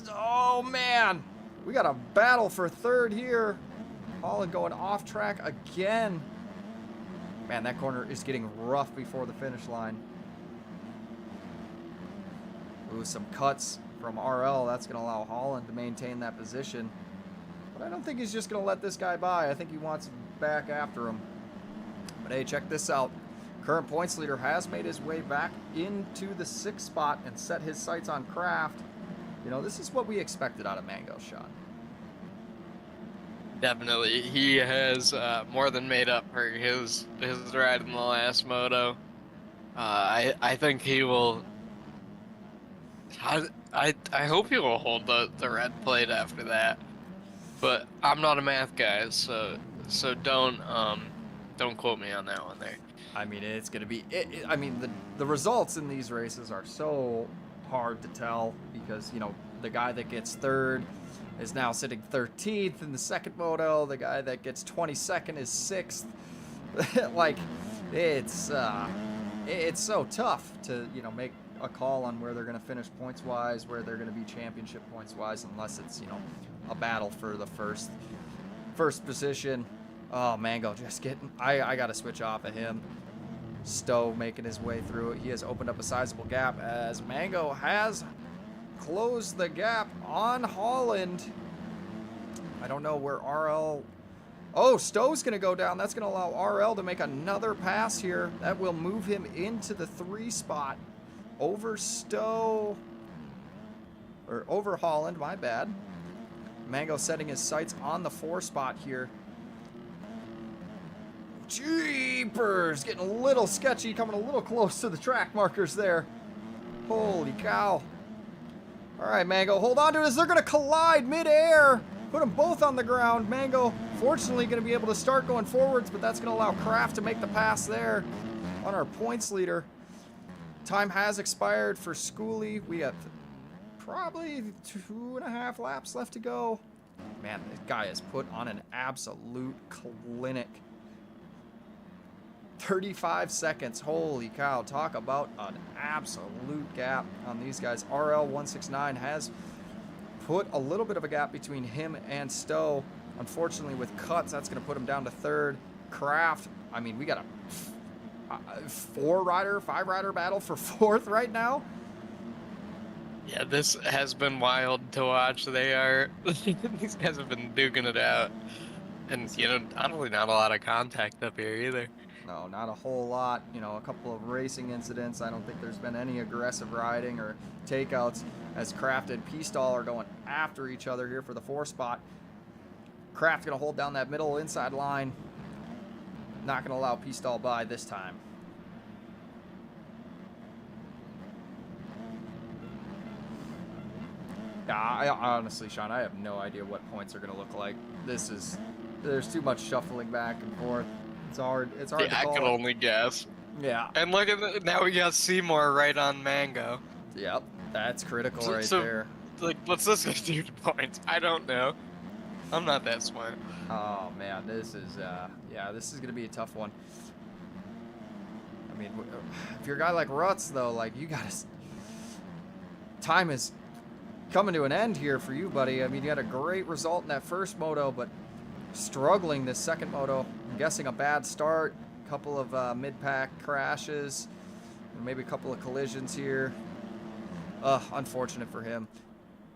Oh man, we got a battle for third here. Holland going off track again. Man, that corner is getting rough before the finish line. Ooh, some cuts from RL. That's going to allow Holland to maintain that position. But I don't think he's just going to let this guy by. I think he wants back after him. But hey, check this out. Current points leader has made his way back into the 6th spot and set his sights on Kraft. You know, this is what we expected out of Mango, Sean. Definitely. He has more than made up for his ride in the last moto. I think he will... I hope he will hold the red plate after that. But I'm not a math guy, so don't quote me on that one there. I mean, it's going to be... I mean, the results in these races are so hard to tell because, you know, the guy that gets third is now sitting 13th in the second moto. The guy that gets 22nd is 6th. Like, it's so tough to, you know, make a call on where they're going to finish points-wise, where they're going to be championship points-wise, unless it's, you know, a battle for the first position. Oh, Mango just getting... I got to switch off of him. Stowe making his way through it. He has opened up a sizable gap as Mango has closed the gap on Holland. I don't know where RL... Oh, Stowe's going to go down. That's going to allow RL to make another pass here. That will move him into the 3 spot. Over Stowe... Or over Holland, my bad. Mango setting his sights on the 4 spot here. Jeepers! Getting a little sketchy, coming a little close to the track markers there. Holy cow. Alright, Mango, hold on to it as they're going to collide mid-air. Put them both on the ground. Mango, fortunately, going to be able to start going forwards, but that's going to allow Kraft to make the pass there on our points leader. Time has expired for Schooley. We have probably 2.5 laps left to go. Man, this guy has put on an absolute clinic. 35 seconds. Holy cow. Talk about an absolute gap on these guys. RL.169 has put a little bit of a gap between him and Stowe. Unfortunately, with cuts, that's going to put him down to 3rd. Kraft, I mean, we got a 4-rider, 5-rider battle for 4th right now. Yeah, this has been wild to watch. They are... These guys have been duking it out. And, you know, honestly, not a lot of contact up here either. No, not a whole lot. You know, a couple of racing incidents. I don't think there's been any aggressive riding or takeouts as Kraft and Peastall are going after each other here for the 4 spot. Kraft going to hold down that middle inside line. Not going to allow Peastall by this time. Yeah, I honestly, Sean, I have no idea what points are going to look like. There's too much shuffling back and forth. It's hard to call. I can only guess. Yeah. And look at now we got Seymour right on Mango. Yep, that's critical right there. Like, what's this gonna do to points? I don't know. I'm not that smart. Oh man, this is this is gonna be a tough one. I mean, if you're a guy like Rutz though, like you gotta. Time is coming to an end here for you, buddy. I mean, you had a great result in that first moto, but struggling this second moto. I'm guessing a bad start, a couple of mid-pack crashes, and maybe a couple of collisions here. Unfortunate for him.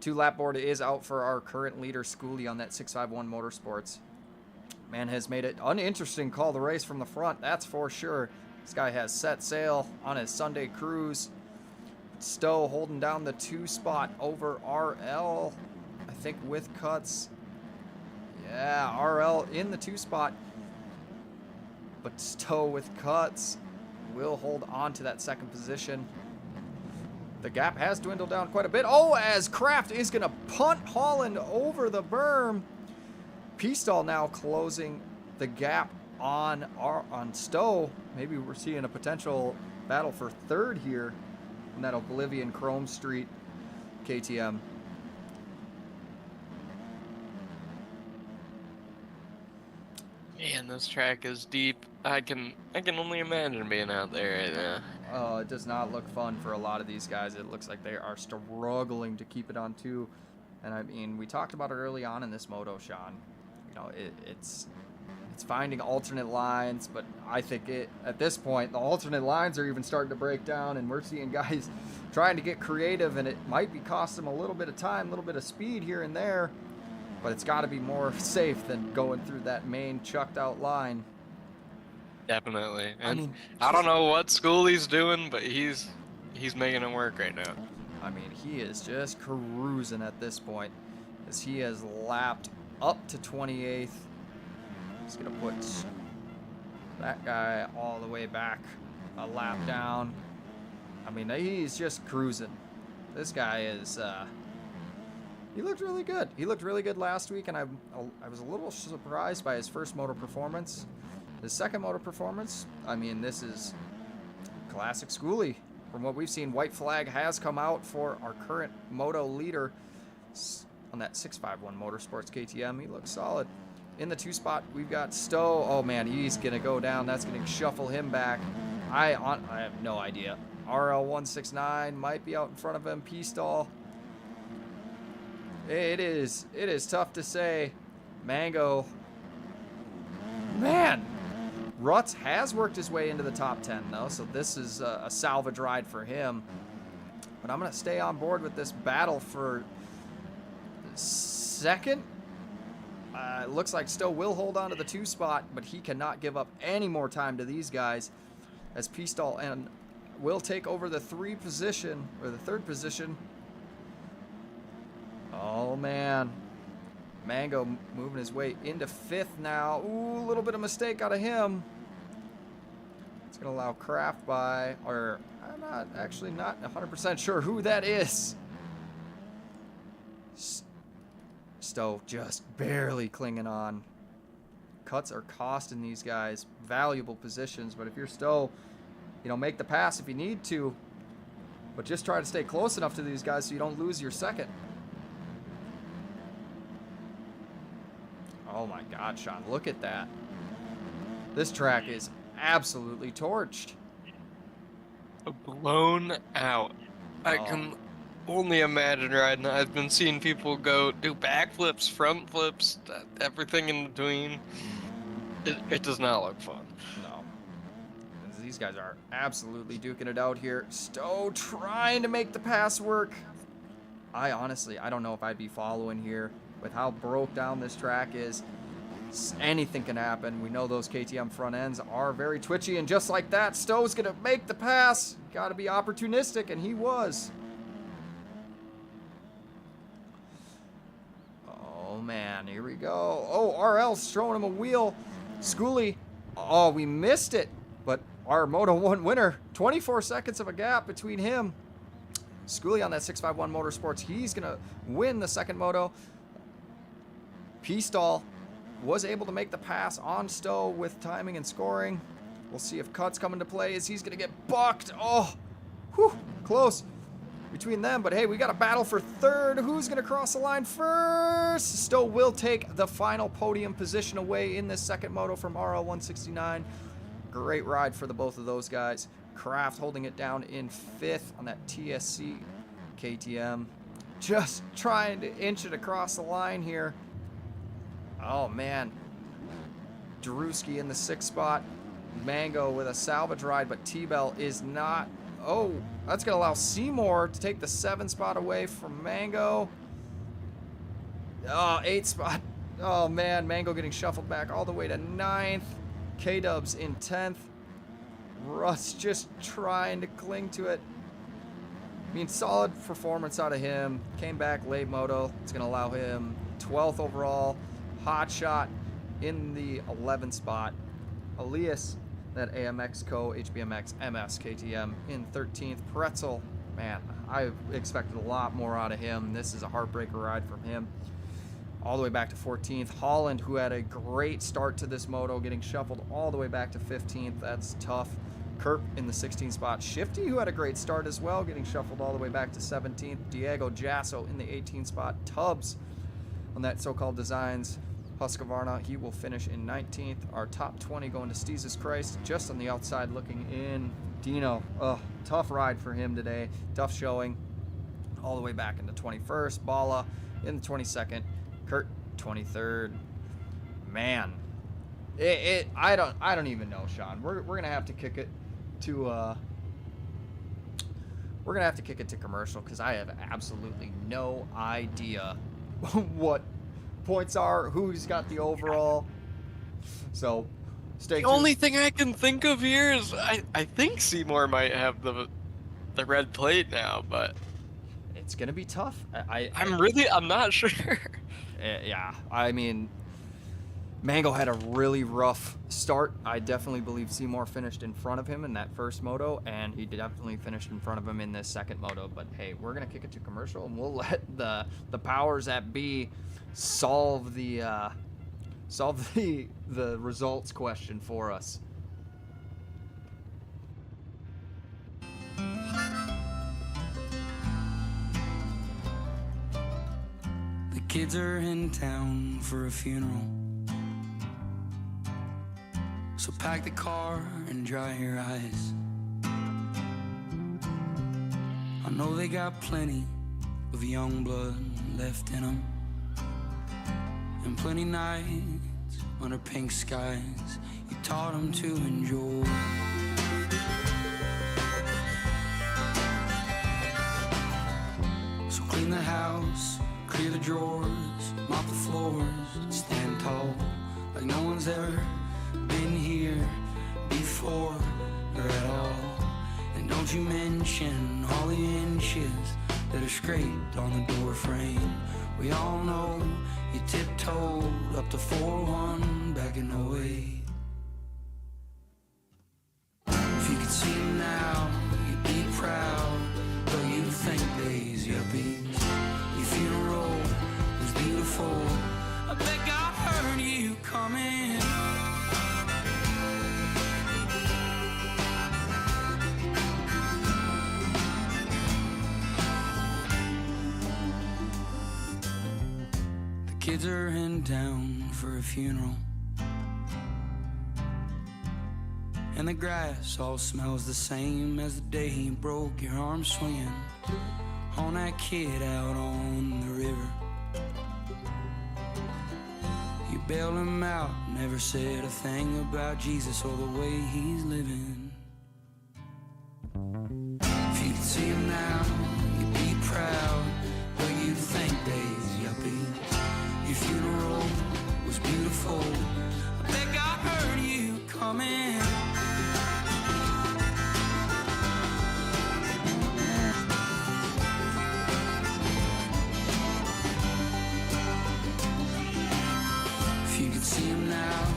2-lap board is out for our current leader, Schooley, on that 651 Motorsports. Man has made it uninteresting call the race from the front, that's for sure. This guy has set sail on his Sunday cruise. Stowe holding down the 2 spot over RL, I think with cuts. Yeah, RL in the 2 spot. But Stowe with cuts will hold on to that 2nd position. The gap has dwindled down quite a bit. Oh, as Kraft is going to punt Holland over the berm. Peastall now closing the gap on Stowe. Maybe we're seeing a potential battle for 3rd here in that Oblivion Chrome Street KTM. Man, this track is deep. I can only imagine being out there right now. Oh, it does not look fun for a lot of these guys. It looks like they are struggling to keep it on 2. And I mean, we talked about it early on in this moto, Sean. You know, it's finding alternate lines, but I think at this point, the alternate lines are even starting to break down, and we're seeing guys trying to get creative, and it might be costing them a little bit of time, a little bit of speed here and there, but it's got to be more safe than going through that main chucked out line. Definitely. And I don't know what Schooley's doing, but he's making it work right now. I mean, he is just cruising at this point as he has lapped up to 28th. He's going to put that guy all the way back a lap down. I mean, he's just cruising. This guy is, he looked really good. He looked really good last week, and I was a little surprised by his first moto performance. His second moto performance, I mean, this is classic Schooley. From what we've seen, white flag has come out for our current moto leader on that 651 Motorsports KTM. He looks solid. In the 2 spot, we've got Stowe. Oh man, he's gonna go down. That's gonna shuffle him back. I have no idea. RL.169 might be out in front of him. Peastall. It is tough to say. Mango man. Rutz has worked his way into the top 10, though, so this is a salvage ride for him. But I'm going to stay on board with this battle for second. It looks like Stowe will hold on to the 2 spot, but he cannot give up any more time to these guys, as Pistol and will take over the 3 position, or the 3rd position. Oh, man. Mango moving his way into 5th now. Ooh, a little bit of mistake out of him. It's going to allow Kraft by, or I'm not 100% sure who that is. Stowe just barely clinging on. Cuts are costing these guys valuable positions, but if you're Stowe, you know, make the pass if you need to, but just try to stay close enough to these guys so you don't lose your second. Oh my God, Sean, look at that. This track is absolutely torched. Blown out. I can only imagine riding. I've been seeing people do backflips, front flips, everything in between. It does not look fun. No. These guys are absolutely duking it out here. Stowe trying to make the pass work. I don't know if I'd be following here. With how broke down this track is, anything can happen. We know those KTM front ends are very twitchy, and just like that, Stowe's gonna make the pass. Got to be opportunistic, and he was. Oh man, here we go. Oh, RL's throwing him a wheel. Schoolie, oh, we missed it, but our Moto 1 winner, 24 seconds of a gap between him. Schoolie on that 651 Motorsports, he's gonna win the second moto. Pistol was able to make the pass on Stowe with timing and scoring. We'll see if Cuts come into play as he's going to get bucked. Oh, whew, close between them. But hey, we got a battle for 3rd. Who's going to cross the line first? Stowe will take the final podium position away in this second moto from RL169. Great ride for the both of those guys. Kraft holding it down in 5th on that TSC KTM. Just trying to inch it across the line here. Oh, man. Drewski in the 6th spot. Mango with a salvage ride, but T-Bell is not. Oh, that's going to allow Seymour to take the 7th spot away from Mango. Oh, 8th spot. Oh, man. Mango getting shuffled back all the way to 9th. K-Dubs in 10th. Russ just trying to cling to it. I mean, solid performance out of him. Came back late moto. It's going to allow him 12th overall. Hot shot in the 11th spot. Elias, that AMX Co. HBMX MS KTM in 13th. Pretzel, man, I expected a lot more out of him. This is a heartbreaker ride from him. All the way back to 14th. Holland, who had a great start to this moto, getting shuffled all the way back to 15th. That's tough. Kerp in the 16th spot. Shifty, who had a great start as well, getting shuffled all the way back to 17th. Diego Jasso in the 18th spot. Tubbs on that so-called Designs. Husqvarna, he will finish in 19th. Our top 20 going to Jesus Christ, just on the outside looking in. Dino, tough ride for him today. Tough showing. All the way back into 21st. Bala in the 22nd. Kurt, 23rd. Man, I don't even know, Sean. We're gonna have to kick it to commercial because I have absolutely no idea what points are, who's got the overall. So stay tuned. The only thing I can think of here is I think Seymour might have the red plate now, but it's gonna be tough. I'm not sure. Yeah, I mean, Mango had a really rough start. I definitely believe Seymour finished in front of him in that first moto, and he definitely finished in front of him in this second moto. But hey, we're gonna kick it to commercial, and we'll let the powers that be solve the results question for us. The kids are in town for a funeral, so pack the car and dry your eyes. I know they got plenty of young blood left in them, and plenty nights under pink skies. You taught them to enjoy. So clean the house, clear the drawers, mop the floors, stand tall like no one's ever been here before or at all. And don't you mention all the inches that are scraped on the door frame. We all know you tiptoed up to 4-1 back in 08. If you could see him now, you'd be proud, though you'd think days yuppies. Your funeral was beautiful. I bet God heard you coming. The kids are in town for a funeral, and the grass all smells the same as the day you broke your arm swinging on that kid out on the river. You bailed him out, never said a thing about Jesus or the way he's living. If you could see him now, you'd be proud, but you'd think days yuppie. Your funeral was beautiful. I bet God heard you coming. If you could see him now,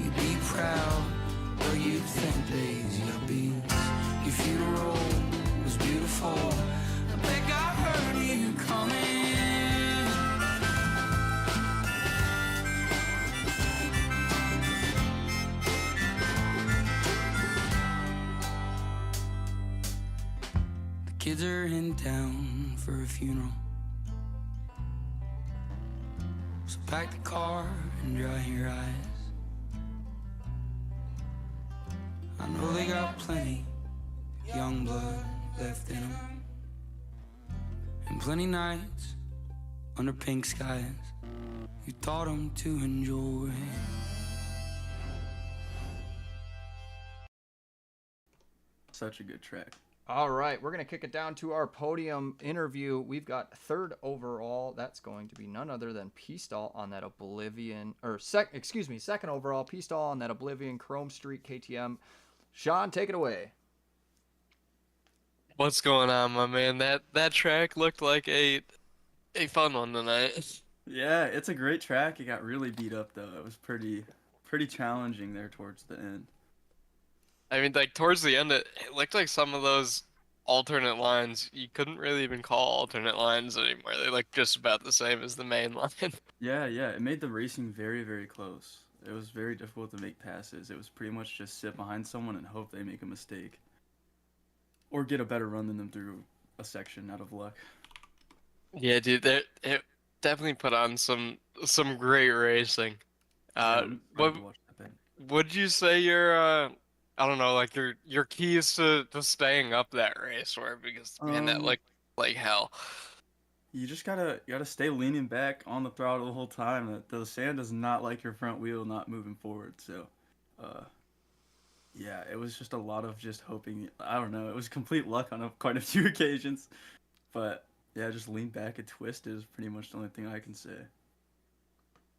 you'd be proud, or you'd think days yuppie. Your funeral was beautiful. I bet God heard you coming. The kids are in town for a funeral, so pack the car and dry your eyes. I know they got plenty young blood left in them, and plenty nights under pink skies you taught them to enjoy. Such a good track. All right, we're going to kick it down to our podium interview. We've got third overall. That's going to be none other than Peastall on that Oblivion, or second overall, Peastall on that Oblivion Chrome Street KTM. Sean, take it away. What's going on, my man? That track looked like a fun one tonight. Yeah, it's a great track. It got really beat up though. It was pretty challenging there towards the end. I mean, like towards the end, it looked like some of those alternate lines you couldn't really even call alternate lines anymore. They look just about the same as the main line. Yeah, it made the racing very, very close. It was very difficult to make passes. It was pretty much just sit behind someone and hope they make a mistake, or get a better run than them through a section out of luck. Yeah, dude, it definitely put on some great racing. What would you say your I don't know, like your keys to staying up that race were? Because man, that looked like hell. You just gotta stay leaning back on the throttle the whole time. The sand does not like your front wheel not moving forward. So, yeah, it was just a lot of just hoping. I don't know. It was complete luck on quite a few occasions, but yeah, just lean back and twist is pretty much the only thing I can say.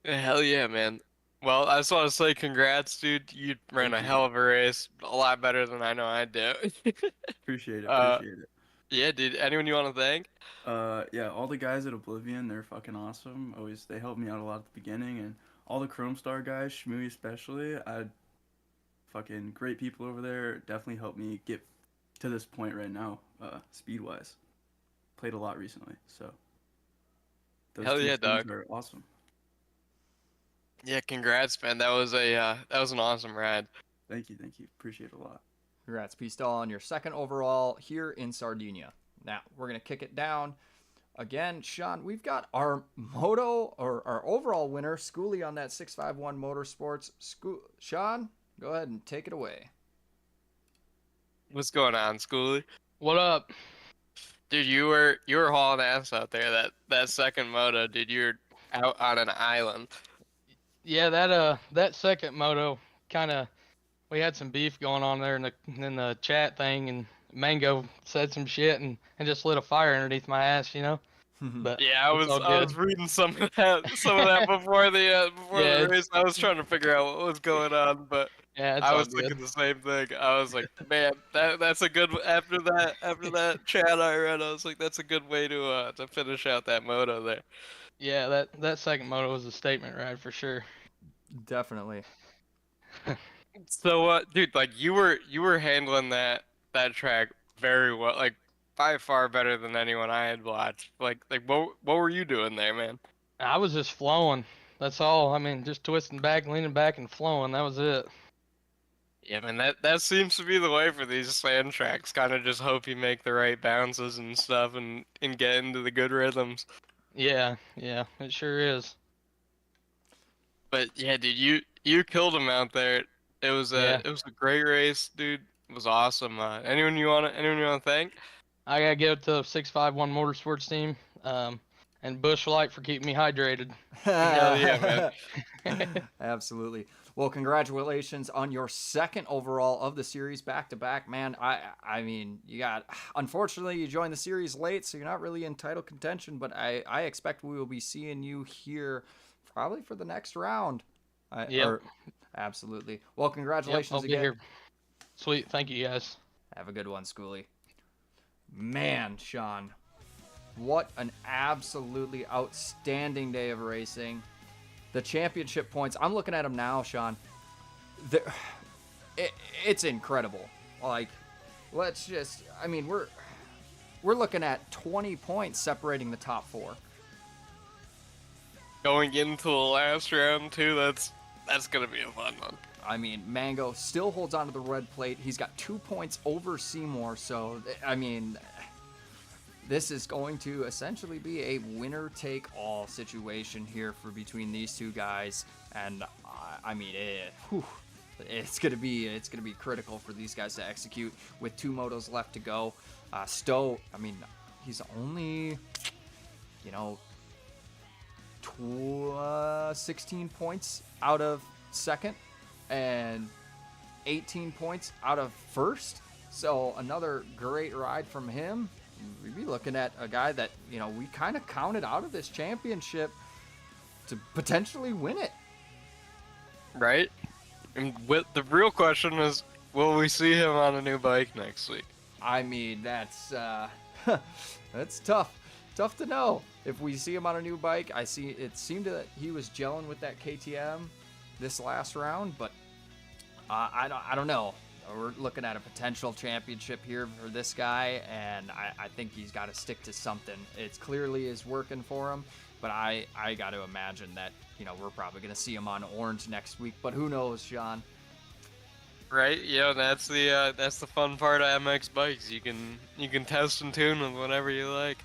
Hell yeah, man. Well, I just want to say congrats, dude. You ran a hell of a race, a lot better than I know I do. Appreciate it. Yeah, dude. Anyone you want to thank? Yeah, all the guys at Oblivion, they're fucking awesome. They helped me out a lot at the beginning, and all the Chrome Star guys, Shmooey especially, fucking great people over there. Definitely helped me get to this point right now, speed-wise. Played a lot recently, so those hell yeah, dog. Are awesome. Yeah, congrats, man. That was an awesome ride. Thank you. Appreciate it a lot. Congrats, Peastall, on your second overall here in Sardinia. Now, we're going to kick it down. Again, Sean, we've got our moto, or our overall winner, Schoolie, on that 651 Motorsports. Sean, go ahead and take it away. What's going on, Schoolie? What up? Dude, you were hauling ass out there. That second moto, dude, you're out on an island. Yeah, that second moto kind of we had some beef going on there in the chat thing, and Mango said some shit and just lit a fire underneath my ass, you know. But Yeah, it's all I good. was reading some of that before the Yeah, race. I was trying to figure out what was going on, but yeah, it's I all was good. thinking the same thing. I was like, man, that's a good after that chat I read. I was like, that's a good way to finish out that moto there. Yeah, that second moto was a statement ride for sure. Definitely. So, dude, like you were handling that track very well, like by far better than anyone I had watched. Like what were you doing there, man? I was just flowing. That's all. I mean, just twisting back, leaning back, and flowing. That was it. Yeah, man, that seems to be the way for these sand tracks. Kind of just hope you make the right bounces and stuff, and get into the good rhythms. Yeah, yeah, it sure is. But yeah, dude, you killed him out there. Yeah, It was a great race, dude. It was awesome. Anyone you wanna thank? I gotta give it to 651 Motorsports team, and Bush Light for keeping me hydrated. Hell yeah, man. Absolutely. Well, congratulations on your second overall of the series back to back, man. I mean, unfortunately you joined the series late, so you're not really in title contention, but I expect we will be seeing you here probably for the next round. Yeah, absolutely. Well, yep, congratulations I'll be again. here. Sweet, thank you guys. Have a good one, Schoolie. Man, Sean, what an absolutely outstanding day of racing. The championship points, I'm looking at them now, Sean. It's incredible. Like, we're looking at 20 points separating the top four. Going into the last round too, that's gonna be a fun one. I mean, Mango still holds on to the red plate. He's got 2 points over Seymour, so, I mean, this is going to essentially be a winner-take-all situation here for between these two guys, and I mean, it's gonna be critical for these guys to execute with 2 motos left to go. Stowe, I mean, he's only, 16 points out of second and 18 points out of first, so another great ride from him. We'd be looking at a guy that, we kind of counted out of this championship to potentially win it. Right? And the real question is, will we see him on a new bike next week? I mean, that's that's tough. Tough to know. If we see him on a new bike, it seemed that he was gelling with that KTM this last round, but I don't know. We're looking at a potential championship here for this guy, and I think he's got to stick to something. It clearly is working for him, but I got to imagine that, we're probably going to see him on orange next week, but who knows, Sean? Right, yeah, that's the fun part of MX bikes. You can test and tune with whatever you like.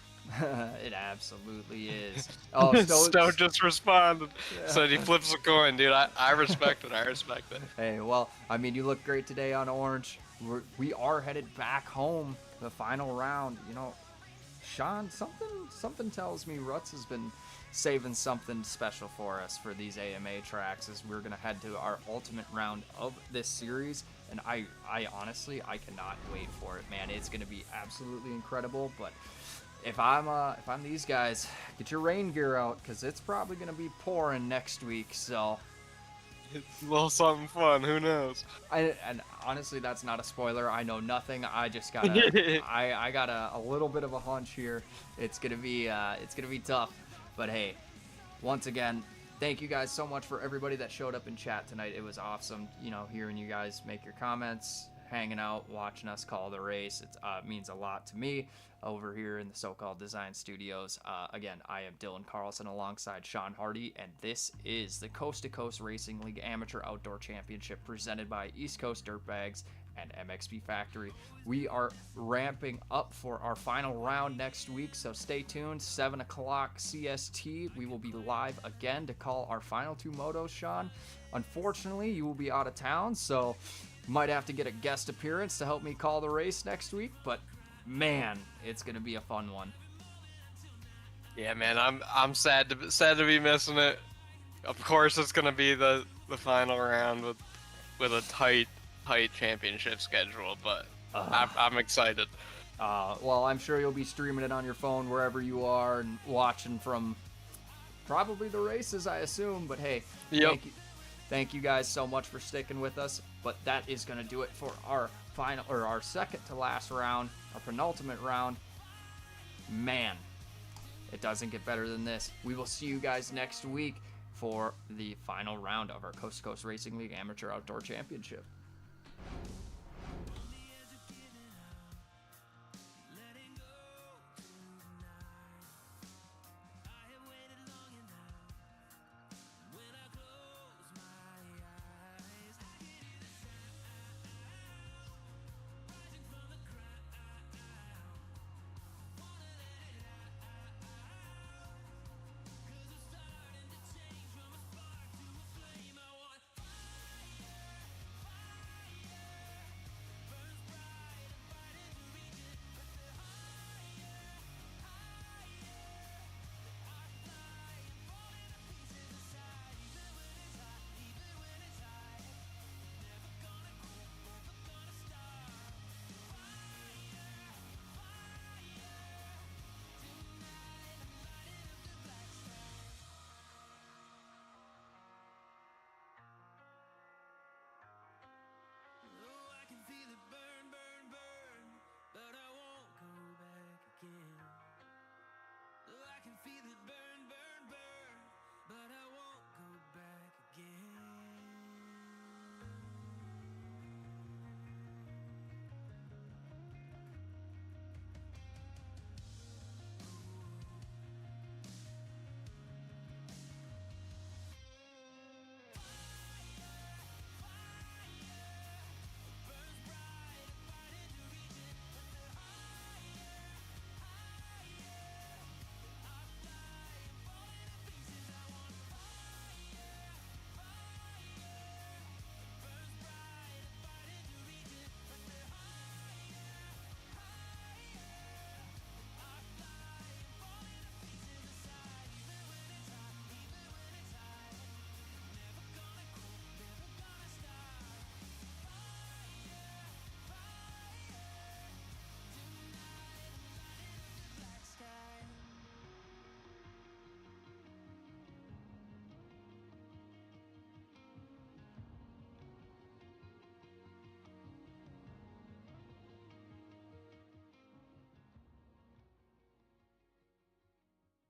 It absolutely is. Oh, Stowe just responded. Said he flips a coin, dude. I respect it. I respect it. Hey, well, I mean, you look great today on orange. We are headed back home, the final round. Sean, something tells me Rutz has been saving something special for us for these AMA tracks as we're gonna head to our ultimate round of this series. And I honestly, I cannot wait for it, man. It's gonna be absolutely incredible. But if I'm these guys, get your rain gear out, because it's probably gonna be pouring next week. So it's a little something fun. Who knows? And honestly, that's not a spoiler. I know nothing. I just got I got a little bit of a hunch here. It's gonna be tough. But hey, once again, thank you guys so much for everybody that showed up in chat tonight. It was awesome, hearing you guys make your comments, hanging out, watching us call the race. It means a lot to me over here in the so-called design studios. Again, I am Dylan Carlson alongside Sean Hardy, and this is the Coast to Coast Racing League Amateur Outdoor Championship presented by East Coast Dirtbags and MXB Factory. We are ramping up for our final round next week, so stay tuned. 7 o'clock CST, we will be live again to call our final 2 motos, Sean. Unfortunately, you will be out of town, so might have to get a guest appearance to help me call the race next week, but man, it's gonna be a fun one. Yeah, man, I'm sad to be missing it. Of course, it's gonna be the final round with a tight championship schedule, but I'm excited. Well, I'm sure you'll be streaming it on your phone wherever you are and watching from probably the races, I assume. But hey, thank you guys so much for sticking with us. But that is going to do it for our final, or our second to last round, our penultimate round. Man, it doesn't get better than this. We will see you guys next week for the final round of our Coast to Coast Racing League Amateur Outdoor Championship.